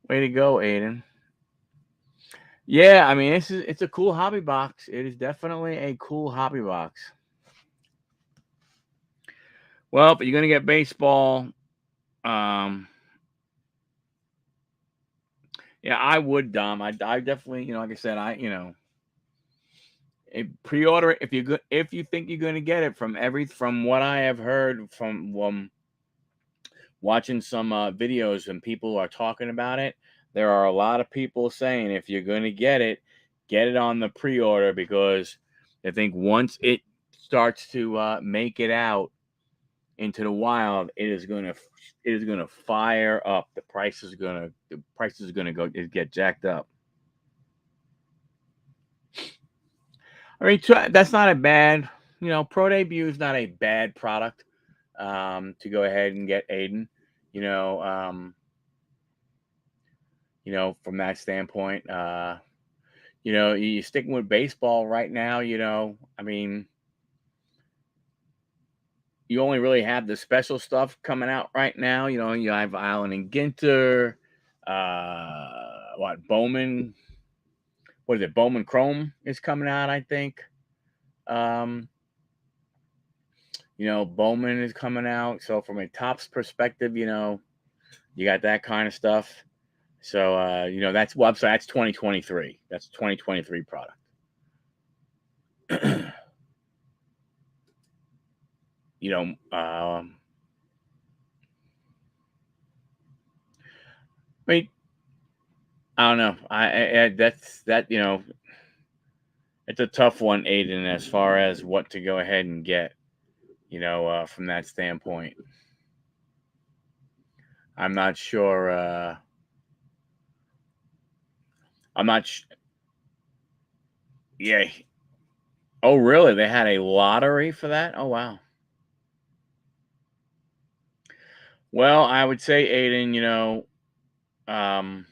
Way to go, Aiden. Yeah, I mean, it's a cool hobby box. It is definitely a cool hobby box. Well, but you're gonna get baseball. Um, yeah, I would, Dom. I definitely, like I said, pre-order it if you think you're gonna get it. From what I have heard from watching some videos and people are talking about it, there are a lot of people saying if you're gonna get it on the pre-order, because I think once it starts to make it out into the wild, it is gonna fire up. The price is gonna get jacked up. I mean, that's not a bad, Pro Debut is not a bad product to go ahead and get, Aiden. You know, um, from that standpoint. You're sticking with baseball right now. I mean, you only really have the special stuff coming out right now. You have Allen and Ginter, Bowman. What is it? Bowman Chrome is coming out, I think. Um, Bowman is coming out. So from a Topps perspective, you got that kind of stuff. So that's I'm sorry, that's 2023. That's 2023 product. you know, um, I mean, I don't know. I that's that. It's a tough one, Aiden, as far as what to go ahead and get. From that standpoint, I'm not sure. I'm not. Yeah. Oh, really? They had a lottery for that? Oh, wow. Well, I would say, Aiden, um,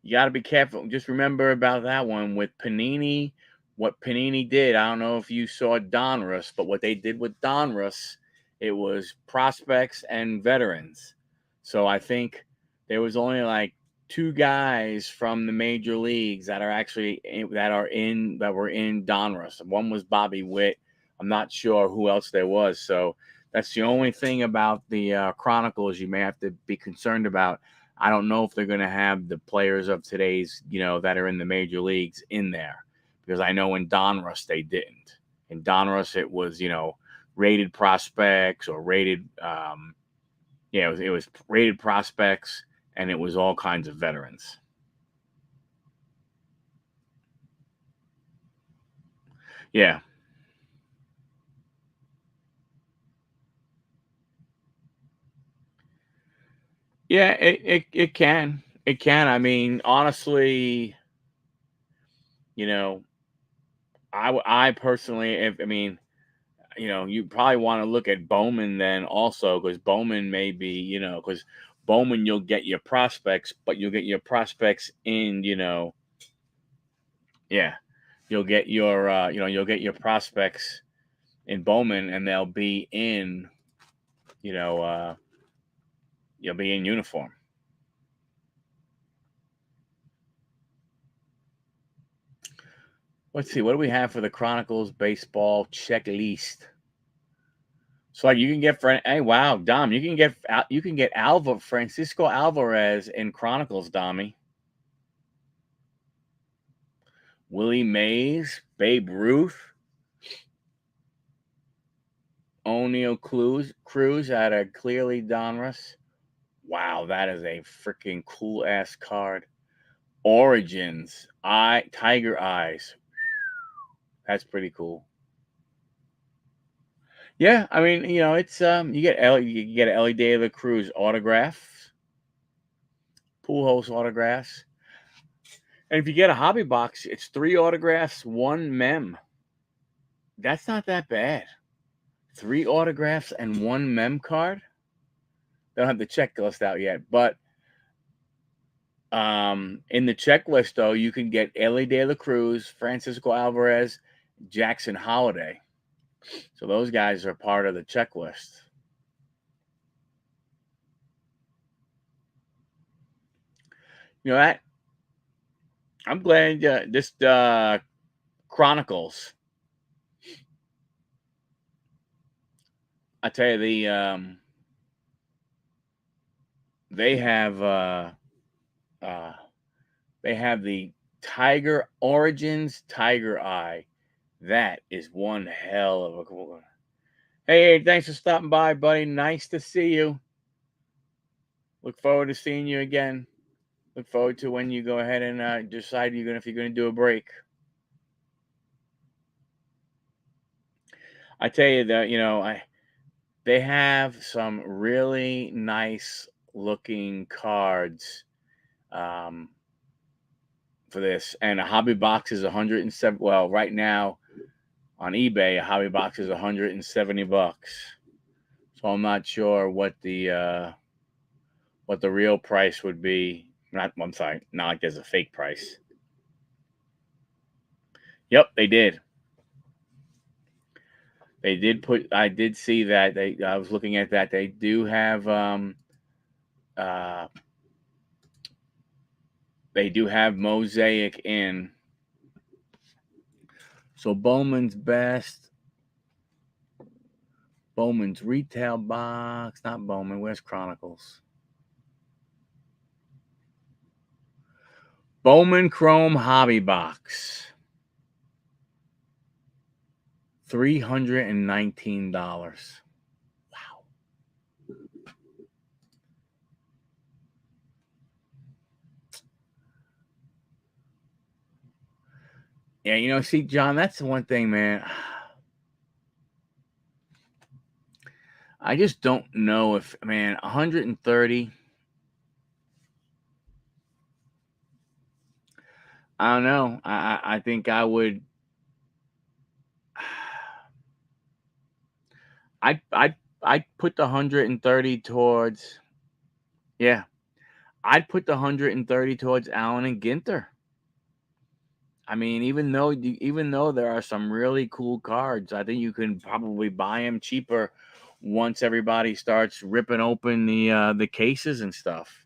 you got to be careful. Just remember about that one with Panini. What Panini did, I don't know if you saw Donruss, but what they did with Donruss, it was prospects and veterans. So I think there was only like two guys from the major leagues that are actually that were in Donruss. One was Bobby Witt. I'm not sure who else there was. So that's the only thing about the Chronicles you may have to be concerned about. I don't know if they're going to have the players of today's, that are in the major leagues in there, because I know in Donruss they didn't. In Donruss it was, rated prospects or rated, it was rated prospects, and it was all kinds of veterans. Yeah. Yeah, it can. It can. I mean, honestly, you know, I personally, if I mean, you probably want to look at Bowman then also, because Bowman may be, because Bowman you'll get your prospects, but you'll get your prospects in, yeah, you'll get your prospects in Bowman, and they'll be in, you know, uh, you'll be in uniform. Let's see, what do we have for the Chronicles baseball checklist? So like you can get hey, wow, Dom, you can get Francisco Alvarez in Chronicles, Dommy. Willie Mays, Babe Ruth, O'Neill Cruz out of Clearly Donruss. Wow, that is a freaking cool ass card. Origins, Tiger Eyes. That's pretty cool. Yeah, I mean, it's you get Ellie De La Cruz autographs, Pujols autographs, and if you get a hobby box, it's 3 autographs, 1 mem. That's not that bad. 3 autographs and 1 mem card. They don't have the checklist out yet, but in the checklist though, you can get Ellie De La Cruz, Francisco Alvarez, Jackson Holiday. So those guys are part of the checklist. That I'm glad this Chronicles. I tell you, they have uh, they have the Tiger Origins Tiger Eye. That is one hell of a cool one. Hey, thanks for stopping by, buddy. Nice to see you. Look forward to seeing you again. Look forward to when you go ahead and decide if you're going to do a break. I tell you that they have some really nice looking cards for this, and a hobby box is 107. Well, right now on eBay, a hobby box is $170. So I'm not sure what the real price would be I'm sorry, not like there's a fake price. Yep, they did. They did put. I did see that. I was looking at that. They do have. Uh, they do have Mosaic in. So Bowman's best. Bowman's retail box. Not Bowman. Where's Chronicles? Bowman Chrome Hobby Box. $319. Wow. Yeah, see, John, that's the one thing, man. I just don't know if, man, 130. I don't know. I think I would. I'd put the 130 towards. Yeah, I'd put the 130 towards Allen and Ginter. I mean, even though there are some really cool cards, I think you can probably buy them cheaper once everybody starts ripping open the cases and stuff.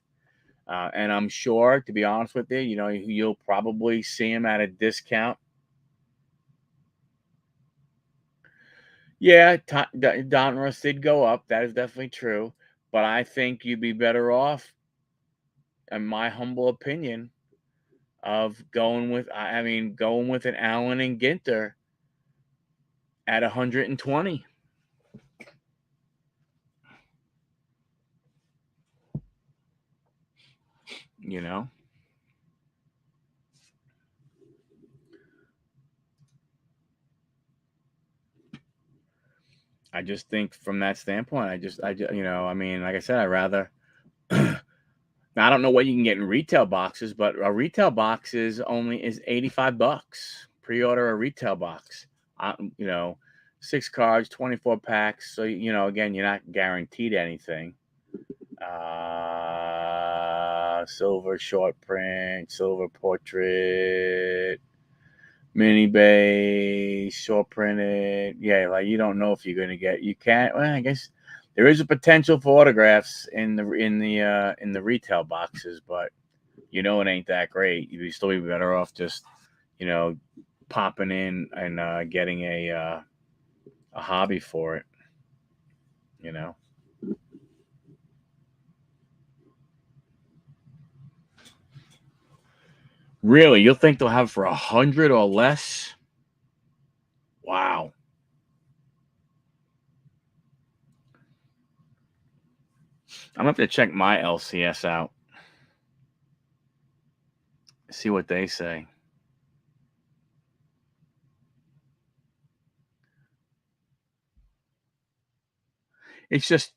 And I'm sure, to be honest with you, you'll probably see them at a discount. Yeah, Donruss did go up. That is definitely true. But I think you'd be better off, in my humble opinion, of going with an Allen and Ginter at 120. You know, I just think from that standpoint, I mean, like I said, I rather. Now, I don't know what you can get in retail boxes, but a retail box is 85 bucks. Pre-order a retail box. Uh, you know, 6 cards, 24 packs. So again, you're not guaranteed anything. Silver short print, silver portrait, mini base, short printed. Yeah, like you don't know if you're gonna get. You can't. Well, I guess there is a potential for autographs in the retail boxes, but it ain't that great. You'd still be better off just you know popping in and getting a hobby for it. You know, really, you'll think they'll have for 100 or less? Wow. I'm gonna have to check my LCS out, see what they say. It's just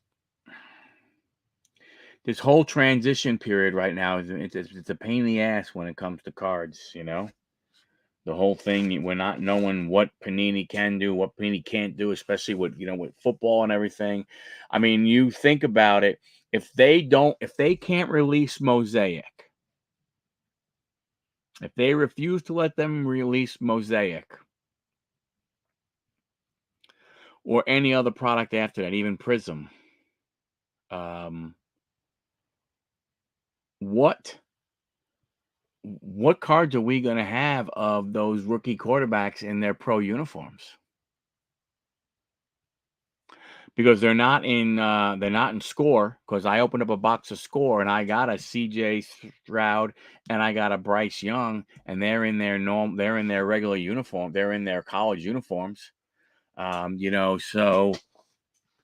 this whole transition period right now it's a pain in the ass when it comes to cards. The whole thing, we're not knowing what Panini can do, what Panini can't do, especially with football and everything. I mean, you think about it. If they can't release Mosaic, if they refuse to let them release Mosaic or any other product after that, even Prism, um, what what cards are we going to have of those rookie quarterbacks in their pro uniforms? Because they're not in score. Because I opened up a box of score and I got a CJ Stroud and I got a Bryce Young, and they're in their regular uniform, they're in their college uniforms. So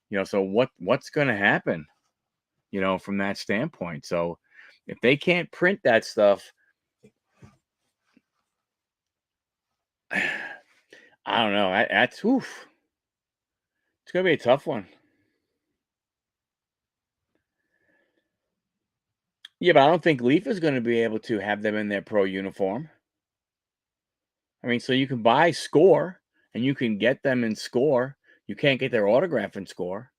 what's going to happen? From that standpoint. So if they can't print that stuff, I don't know. That's oof. It's gonna be a tough one. Yeah, but I don't think Leaf is going to be able to have them in their pro uniform. I mean, so you can buy score and you can get them in score. You can't get their autograph in score.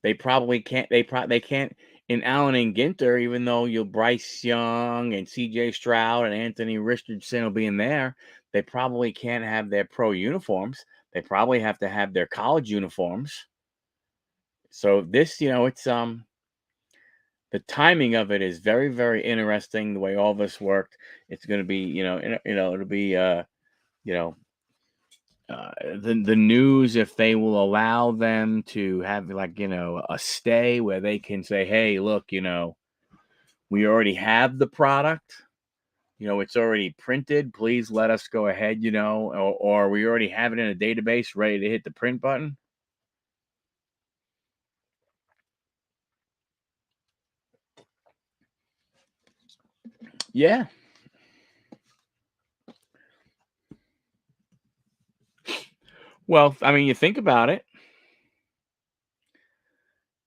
They probably can't. They can't. in Allen and Ginter, even though you'll Bryce Young and C.J. Stroud and Anthony Richardson will be in there, they probably can't have their pro uniforms. They probably have to have their college uniforms. So this, it's the timing of it is very, very interesting. The way all this worked, it's going to be, it'll be, you know, the news if they will allow them to have like a stay where they can say, hey, look, we already have the product. It's already printed. Please let us go ahead. Or we already have it in a database ready to hit the print button. Yeah. Well, I mean, you think about it.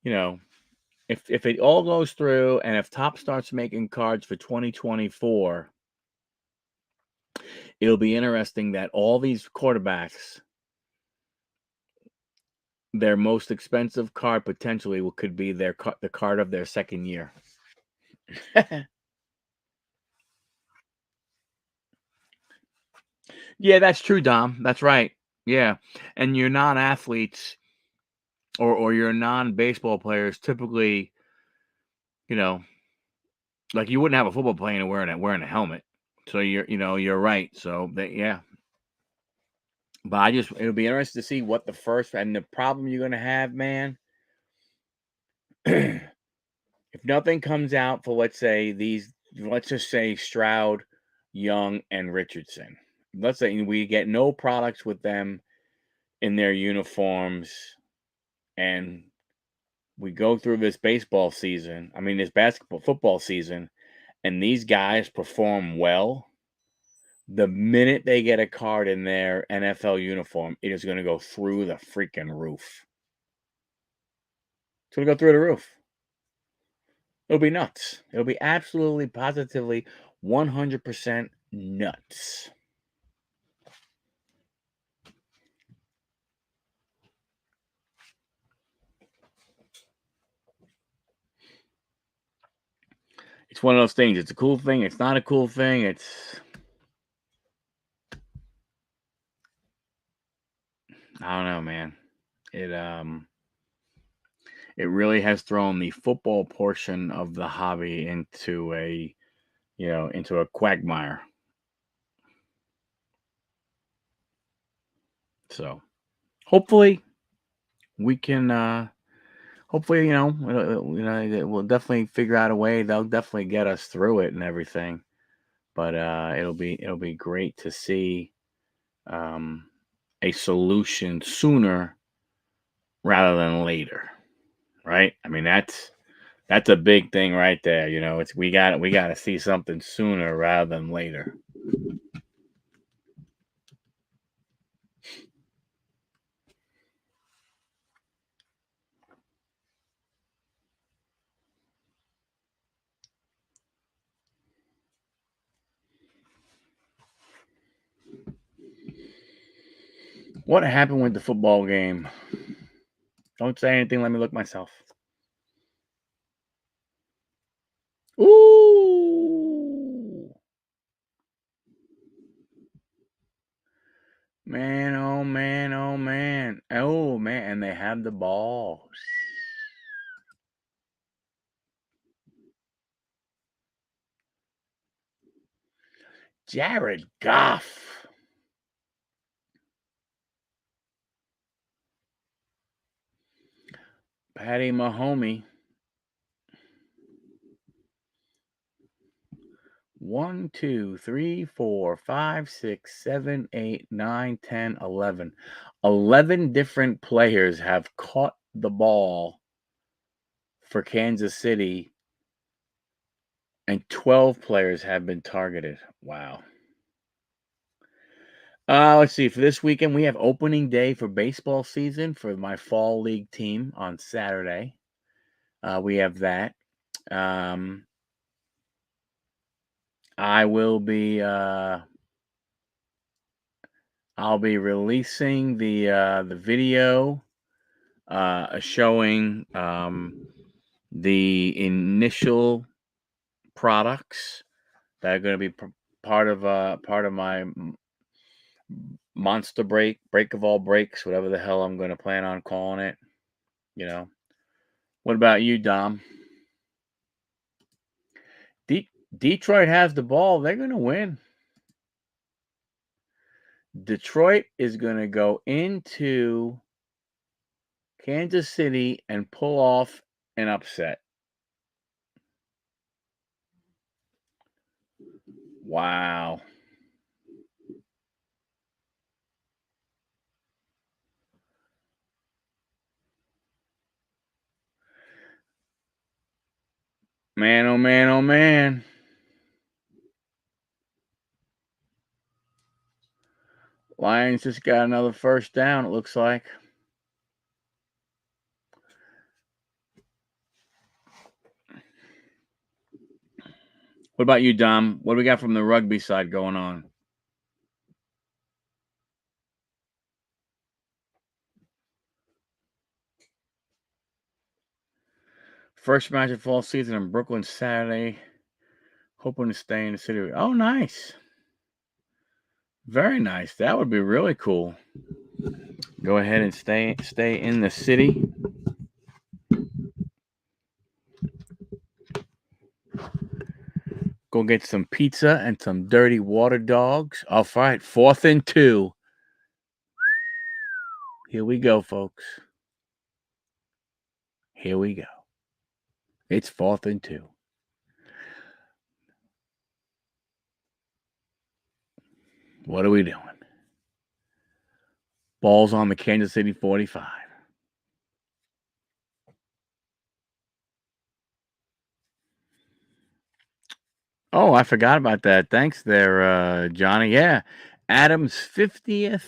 You know, if it all goes through and if Top starts making cards for 2024, it'll be interesting that all these quarterbacks, their most expensive card potentially could be the card of their second year. Yeah, that's true, Dom. That's right. Yeah, and your non-athletes or your non-baseball players typically, you know, like you wouldn't have a football player wearing a helmet. So you're right. So yeah. But it'll be interesting to see what the first and the problem you're gonna have, man. If nothing comes out for let's just say Stroud, Young, and Richardson. Let's say we get no products with them in their uniforms, and we go through this baseball season. I mean, this football season, and these guys perform well. The minute they get a card in their NFL uniform, it is going to go through the freaking roof. It's going to go through the roof. It'll be nuts. It'll be absolutely, positively, 100% nuts. It's one of those things. It's a cool thing. It's not a cool thing. I don't know, man. It it really has thrown the football portion of the hobby into a quagmire. So hopefully we can hopefully we'll definitely figure out a way. They'll definitely get us through it and everything. But it'll be great to see um, a solution sooner rather than later, right? I mean that's a big thing right there. It's we got to see something sooner rather than later. What happened with the football game? Don't say anything. Let me look myself. Ooh, man! Oh man! Oh man! Oh man! And they have the ball. Jared Goff. Patty Mahomey. 1, 2, 3, 4, 5, 6, 7, 8, 9, 10, 11. 11 different players have caught the ball for Kansas City, and 12 players have been targeted. Wow. Let's see. For this weekend, we have opening day for baseball season for my fall league team on Saturday. We have that. Um, I will be. I'll be releasing the video showing the initial products that are going to be part of my monster break of all breaks, whatever the hell I'm going to plan on calling it. You know, what about you, Dom? Detroit has the ball. They're going to win. Detroit is going to go into Kansas City and pull off an upset. Wow. Man, oh man, oh man. Lions just got another first down, it looks like. What about you, Dom? What do we got from the rugby side going on? First match of fall season in Brooklyn Saturday. Hoping to stay in the city. Oh, nice. Very nice. That would be really cool. Go ahead and stay in the city. Go get some pizza and some dirty water dogs. All right, 4th and 2. Here we go, folks. Here we go. It's 4th and 2. What are we doing? Ball's on the Kansas City 45. Oh, I forgot about that. Thanks there, Johnny. Yeah, Adam's 50th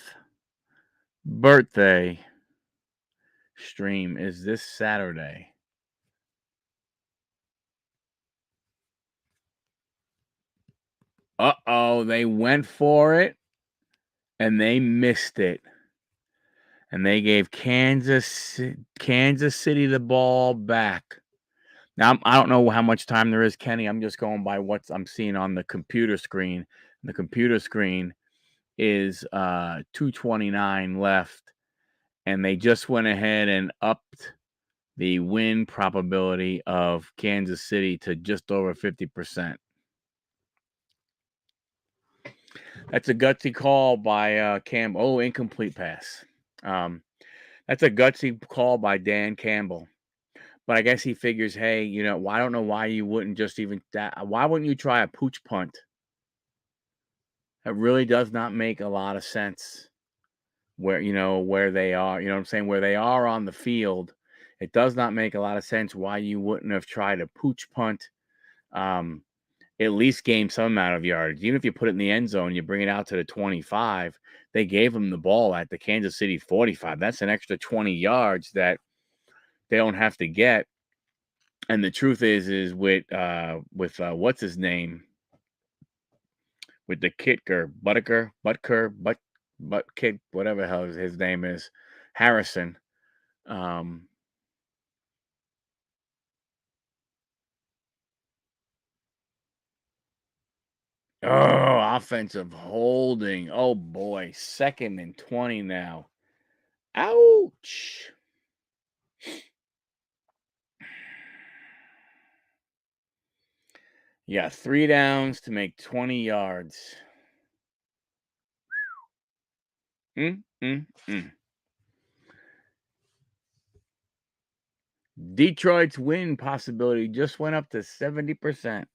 birthday stream is this Saturday. Uh-oh, they went for it and they missed it. And they gave Kansas City the ball back. Now, I don't know how much time there is, Kenny. I'm just going by what I'm seeing on the computer screen. The computer screen is 2:29 left, and they just went ahead and upped the win probability of Kansas City to just over 50%. That's a gutsy call by Cam. Oh, incomplete pass. That's a gutsy call by Dan Campbell. But I guess he figures, hey, I don't know why you wouldn't just even that. Why wouldn't you try a pooch punt? It really does not make a lot of sense where they are. You know what I'm saying? Where they are on the field, it does not make a lot of sense why you wouldn't have tried a pooch punt. At least gain some amount of yards. Even if you put it in the end zone, you bring it out to the 25. They gave them the ball at the Kansas City 45. That's an extra 20 yards that they don't have to get. And the truth is with what's his name, with the kicker, Butt kid, whatever the hell his name is, Harrison. Um, oh, offensive holding. Oh boy, 2nd and 20 now. Ouch. Yeah, 3 downs to make 20 yards. Mm, mm, mm. Detroit's win possibility just went up to 70%.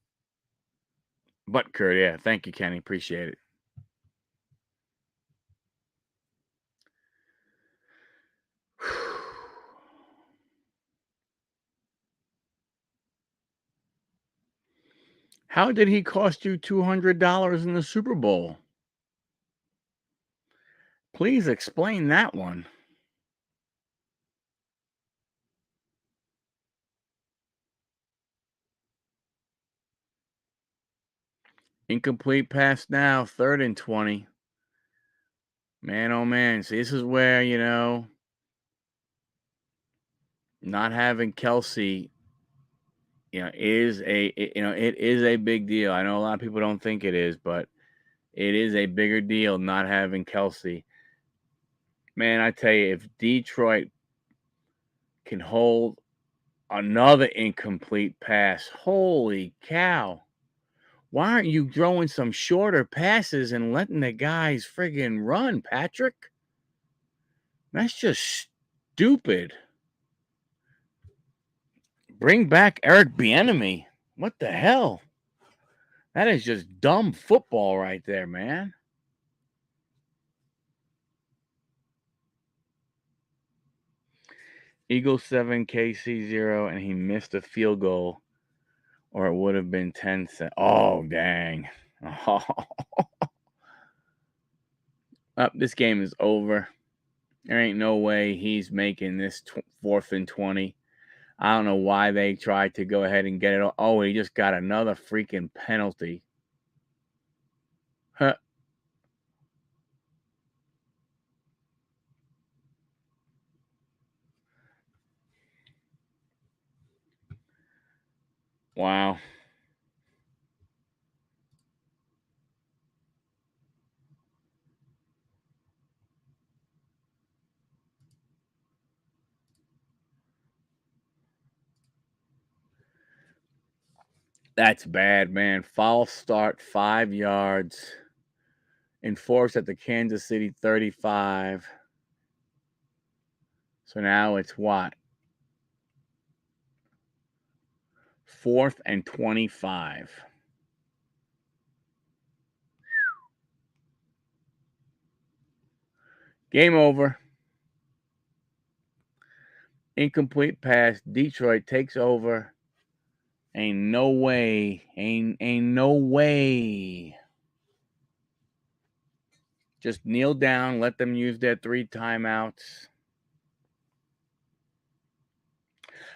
Kurt, yeah. Thank you, Kenny. Appreciate it. How did he cost you $200 in the Super Bowl? Please explain that one. Incomplete pass now, 3rd and 20. Man, oh man. See, this is where, not having Kelsey it is a big deal. I know a lot of people don't think it is, but it is a bigger deal not having Kelsey. Man, I tell you, if Detroit can hold another incomplete pass, holy cow. Why aren't you throwing some shorter passes and letting the guys friggin' run, Patrick? That's just stupid. Bring back Eric Bieniemy. What the hell? That is just dumb football right there, man. Eagles 7, KC 0, and he missed a field goal, or it would have been 10 cents. Oh, dang. Oh. This game is over. There ain't no way he's making this 4th and 20. I don't know why they tried to go ahead and get it. Oh, he just got another freaking penalty. Huh. Wow. That's bad, man. False start, 5 yards. Enforced at the Kansas City 35. So now it's what? 4th and 25. Game over. Incomplete pass. Detroit takes over. Ain't no way. Ain't no way. Just kneel down. Let them use their 3 timeouts.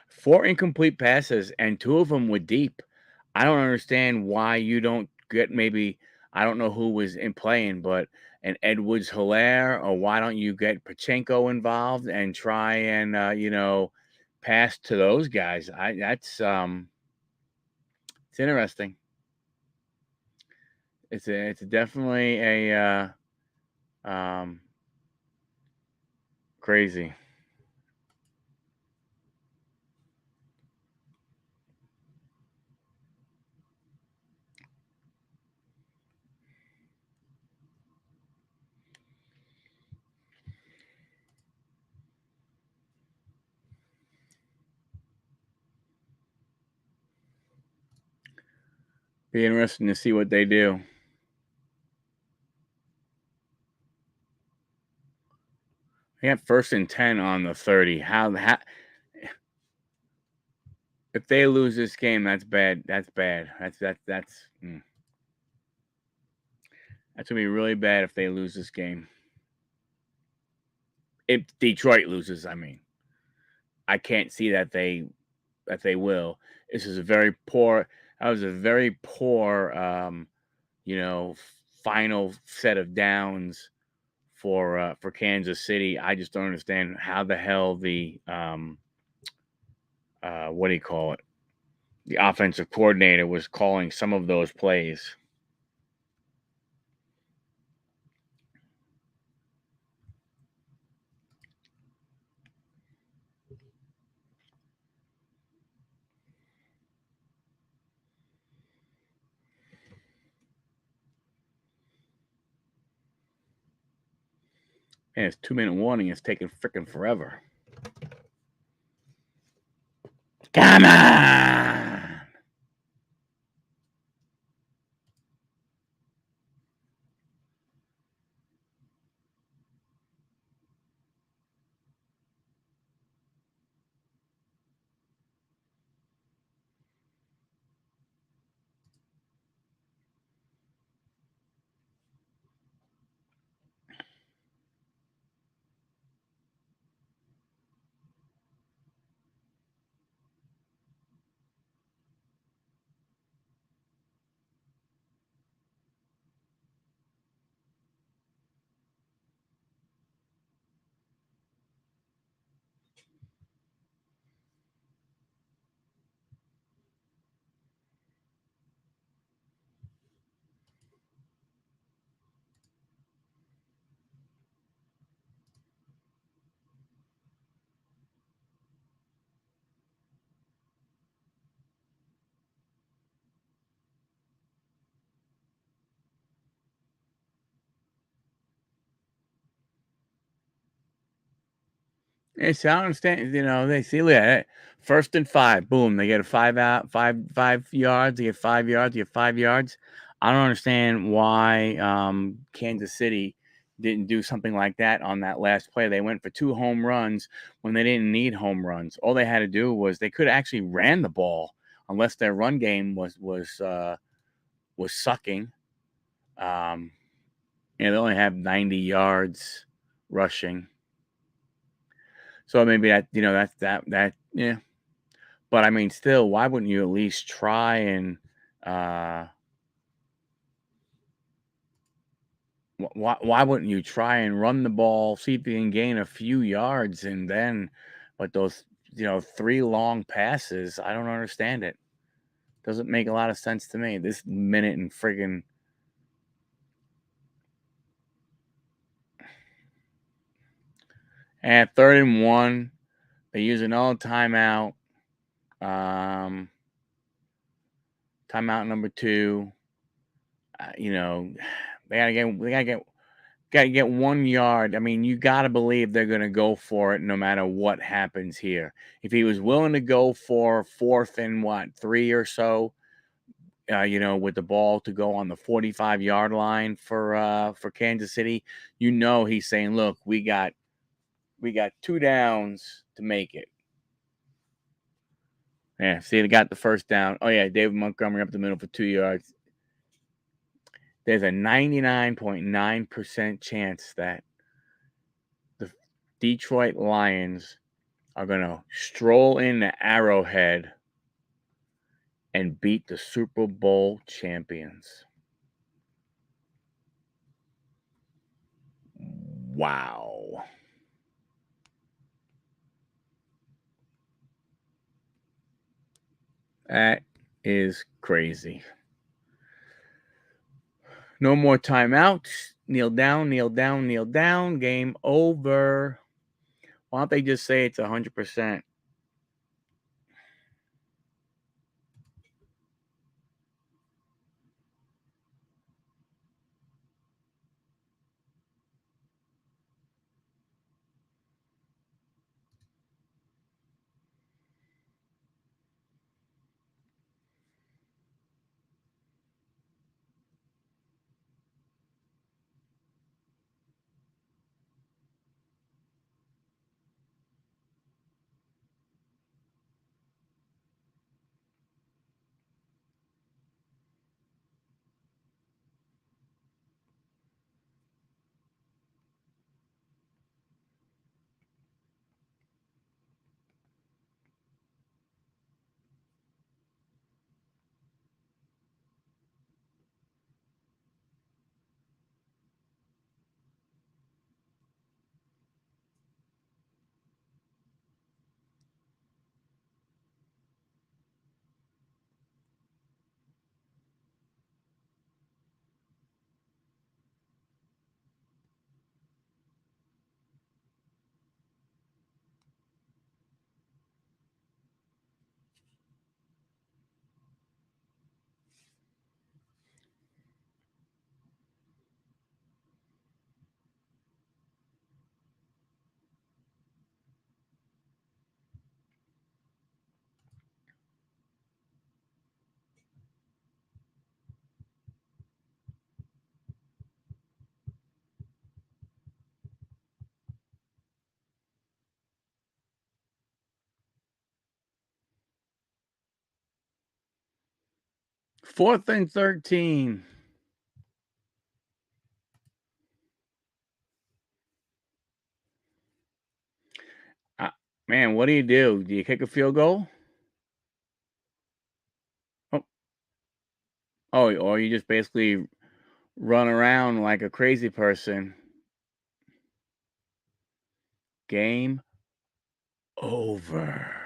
4 incomplete passes, and 2 of them were deep. I don't understand why you don't get maybe, I don't know who was in playing, but an Edwards Hilaire, or why don't you get Pachenko involved and try and pass to those guys? It's interesting. It's definitely a crazy. Be interesting to see what they do. They have 1st and 10 on the 30. How if they lose this game, that's bad. That's bad. That's that's gonna be really bad if they lose this game. If Detroit loses, I mean, I can't see that they will. This is a very poor. That was a very poor, final set of downs for Kansas City. I just don't understand how the hell the what do you call it? The offensive coordinator was calling some of those plays. Man, it's 2-minute warning. It's taking freaking forever. Come on! It's I don't understand. They see look at it. 1st and 5, boom, they get a 5 out, 5 yards, they get 5 yards, they get 5 yards. I don't understand why Kansas City didn't do something like that on that last play. They went for 2 home runs when they didn't need home runs. All they had to do was they could have actually ran the ball unless their run game was sucking. Um, they only have 90 yards rushing. So maybe that yeah. But I mean, still, why wouldn't you at least try and uh, why wouldn't you try and run the ball, see if you can gain a few yards, and then, but those 3 long passes, I don't understand it. Doesn't make a lot of sense to me. This minute and friggin' at 3rd and 1, they use an all timeout. Timeout number 2. They gotta get 1 yard. I mean, you gotta believe they're gonna go for it no matter what happens here. If he was willing to go for 4th and 3 or so, with the ball to go on the 45-yard line for Kansas City, he's saying, "Look, we got 2 downs to make it." Yeah, see, they got the 1st down. Oh yeah, David Montgomery up the middle for 2 yards. There's a 99.9% chance that the Detroit Lions are going to stroll into Arrowhead and beat the Super Bowl champions. Wow. That is crazy. No more timeouts. Kneel down, kneel down, kneel down. Game over. Why don't they just say it's 100%? Fourth and 13. Uh, Man, what do you do? Do you kick a field goal? Oh, or you just basically run around like a crazy person. Game over.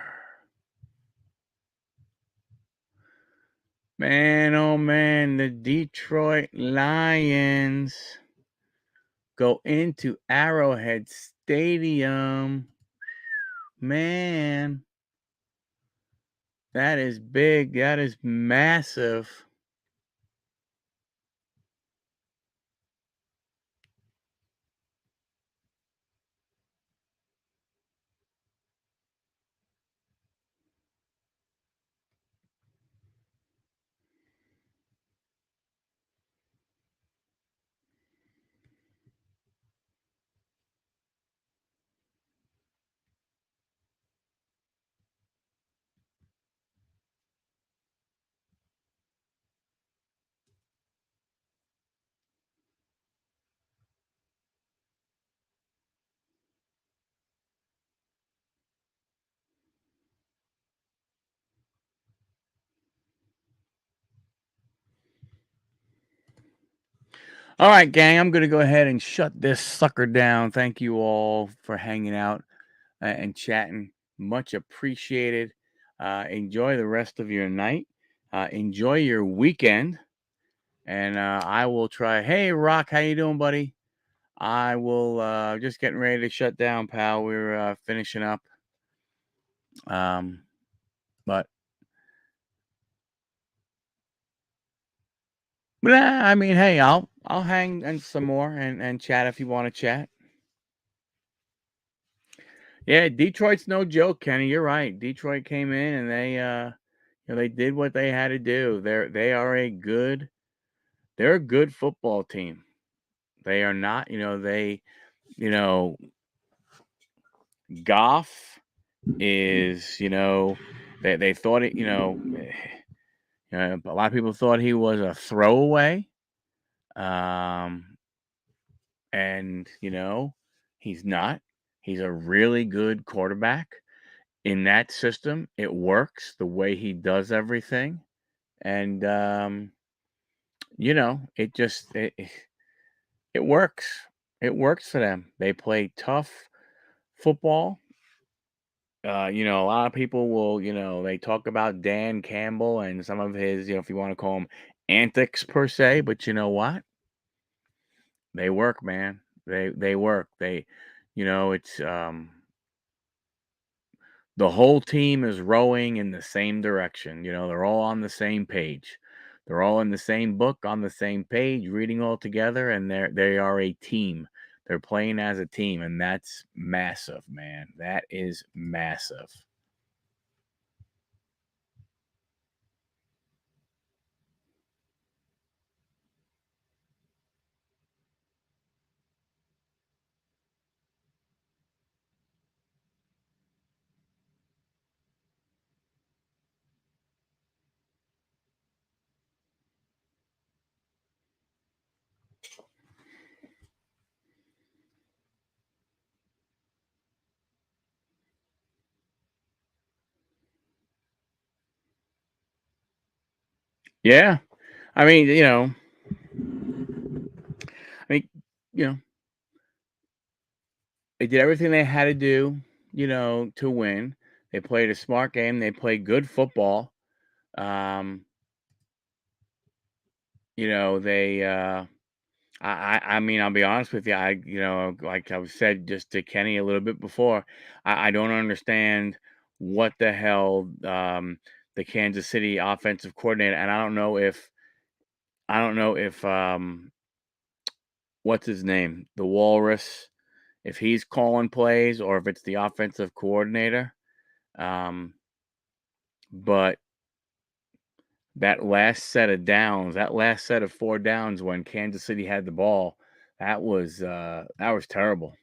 Man, oh man, the Detroit Lions go into Arrowhead Stadium. Man, that is big. That is massive. All right, gang, I'm going to go ahead and shut this sucker down. Thank you all for hanging out and chatting. Much appreciated. Enjoy the rest of your night. Enjoy your weekend. And I will try. Hey, Rock, how you doing, buddy? I will just getting ready to shut down, pal. We're finishing up. Um, but I mean, hey, I'll hang and some more and chat if you want to chat. Yeah, Detroit's no joke, Kenny. You're right. Detroit came in and they did what they had to do. They're a good football team. They are not, you know, Goff is, they thought it, a lot of people thought he was a throwaway. Um, and he's not. He's a really good quarterback. In that system, it works the way he does everything. And it just it works. It works for them. They play tough football. A lot of people will, they talk about Dan Campbell and some of his, if you want to call them antics per se, but you know what? They work, man. They work. It's the whole team is rowing in the same direction. They're all on the same page. They're all in the same book, on the same page, reading all together, and they are a team. They're playing as a team, and that's massive, man. That is massive. Yeah. I mean, I mean, you know, they did everything they had to do, to win. They played a smart game. They played good football. Um, they I mean, I'll be honest with you. Like I've said just to Kenny a little bit before, I don't understand what the hell the Kansas City offensive coordinator, and I don't know if what's his name, the Walrus, if he's calling plays or if it's the offensive coordinator. Um, but that last set of four downs when Kansas City had the ball, that was terrible.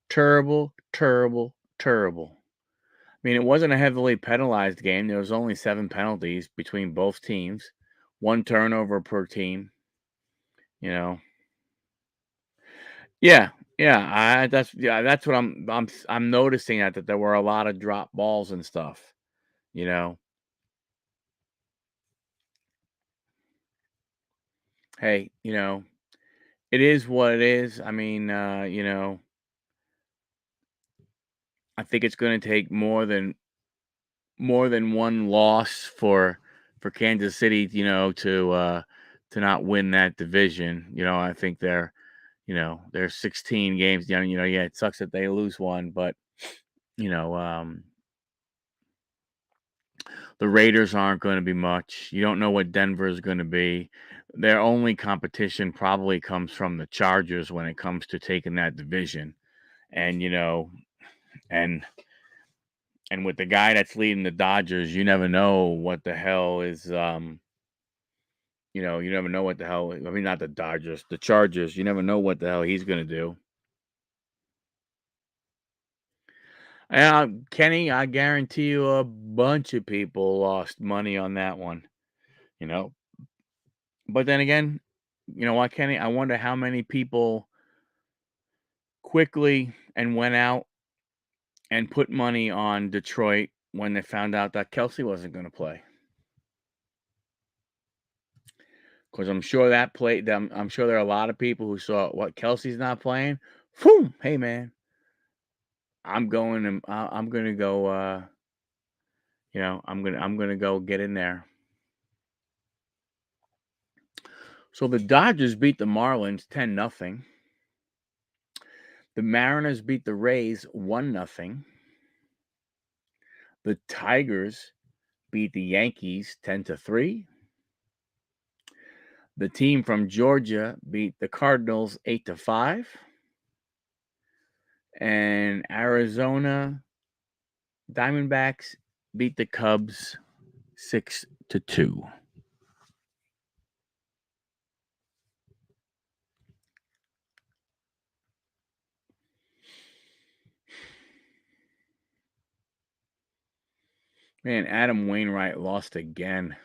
Terrible, terrible, terrible. I mean, it wasn't a heavily penalized game. There was only 7 penalties between both teams, 1 turnover per team, you know. Yeah, yeah, that's what I'm noticing that there were a lot of drop balls and stuff, you know. Hey, it is what it is. I mean, I think it's going to take more than one loss for Kansas City, to not win that division. I think they're 16 games down. Yeah, it sucks that they lose one, but you know, um, the Raiders aren't going to be much. You don't know what Denver is going to be. Their only competition probably comes from the Chargers when it comes to taking that division. And and and with the guy that's leading the Dodgers, you never know what the hell is you never know what the hell. I mean, not the Dodgers, the Chargers. You never know what the hell he's going to do. Kenny, I guarantee you a bunch of people lost money on that one, you know. But then again, you know what, Kenny? I wonder how many people quickly and went out and put money on Detroit when they found out that Kelsey wasn't going to play. because I'm sure that played them. I'm sure there are a lot of people who saw what Kelsey's not playing. Boom! Hey man, I'm going and I'm gonna go. I'm gonna go get in there. So the Dodgers beat the Marlins 10-0. The Mariners beat the Rays 1-0. The Tigers beat the Yankees 10-3. The team from Georgia beat the Cardinals 8-5. And Arizona Diamondbacks beat the Cubs 6-2. Man, Adam Wainwright lost again.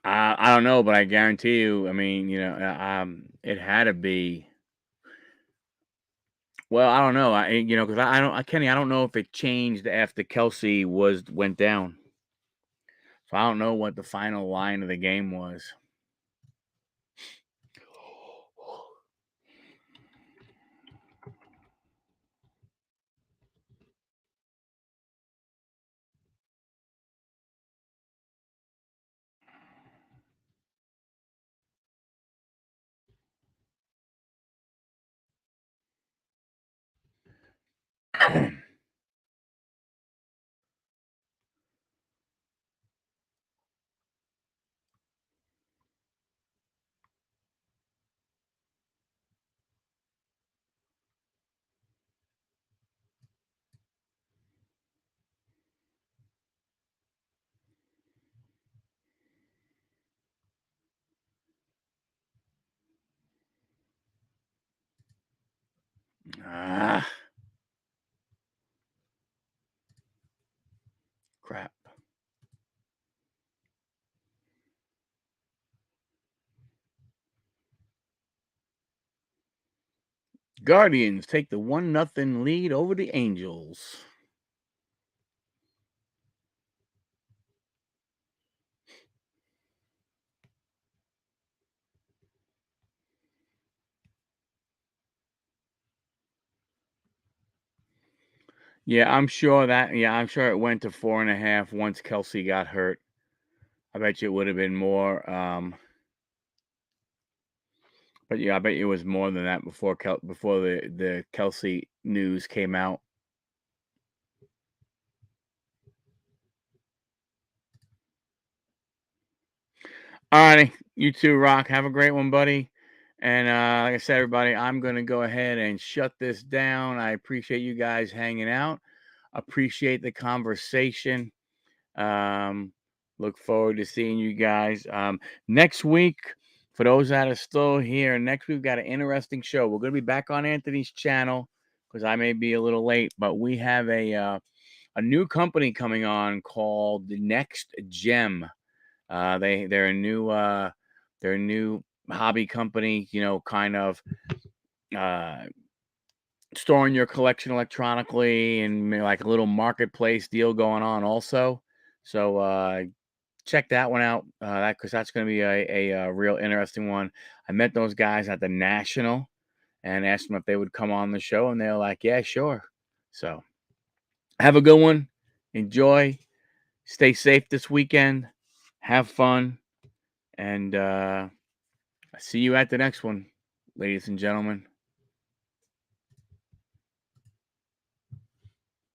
I don't know, but I guarantee you. I mean, it had to be. Well, I don't know. Because I don't, Kenny. I don't know if it changed after Kelsey went down. So I don't know what the final line of the game was. Ah, crap. Guardians take the 1-0 lead over the Angels. Yeah, I'm sure it went to 4.5 once Kelsey got hurt. I bet you it would have been more. But yeah, I bet you it was more than that before the Kelsey news came out. All righty, you too, Rock. Have a great one, buddy. And like I said, everybody, I'm gonna go ahead and shut this down. I appreciate you guys hanging out. Appreciate the conversation. Look forward to seeing you guys next week. For those that are still here, next week we've got an interesting show. We're going to be back on Anthony's channel because I may be a little late, but we have a new company coming on called the Next Gem. They're a new hobby company. Kind of storing your collection electronically and like a little marketplace deal going on also. So check that one out. Because that's going to be a real interesting one. I met those guys at the National and asked them if they would come on the show, and they're like, "Yeah, sure." So have a good one. Enjoy. Stay safe this weekend. Have fun, and see you at the next one, ladies and gentlemen.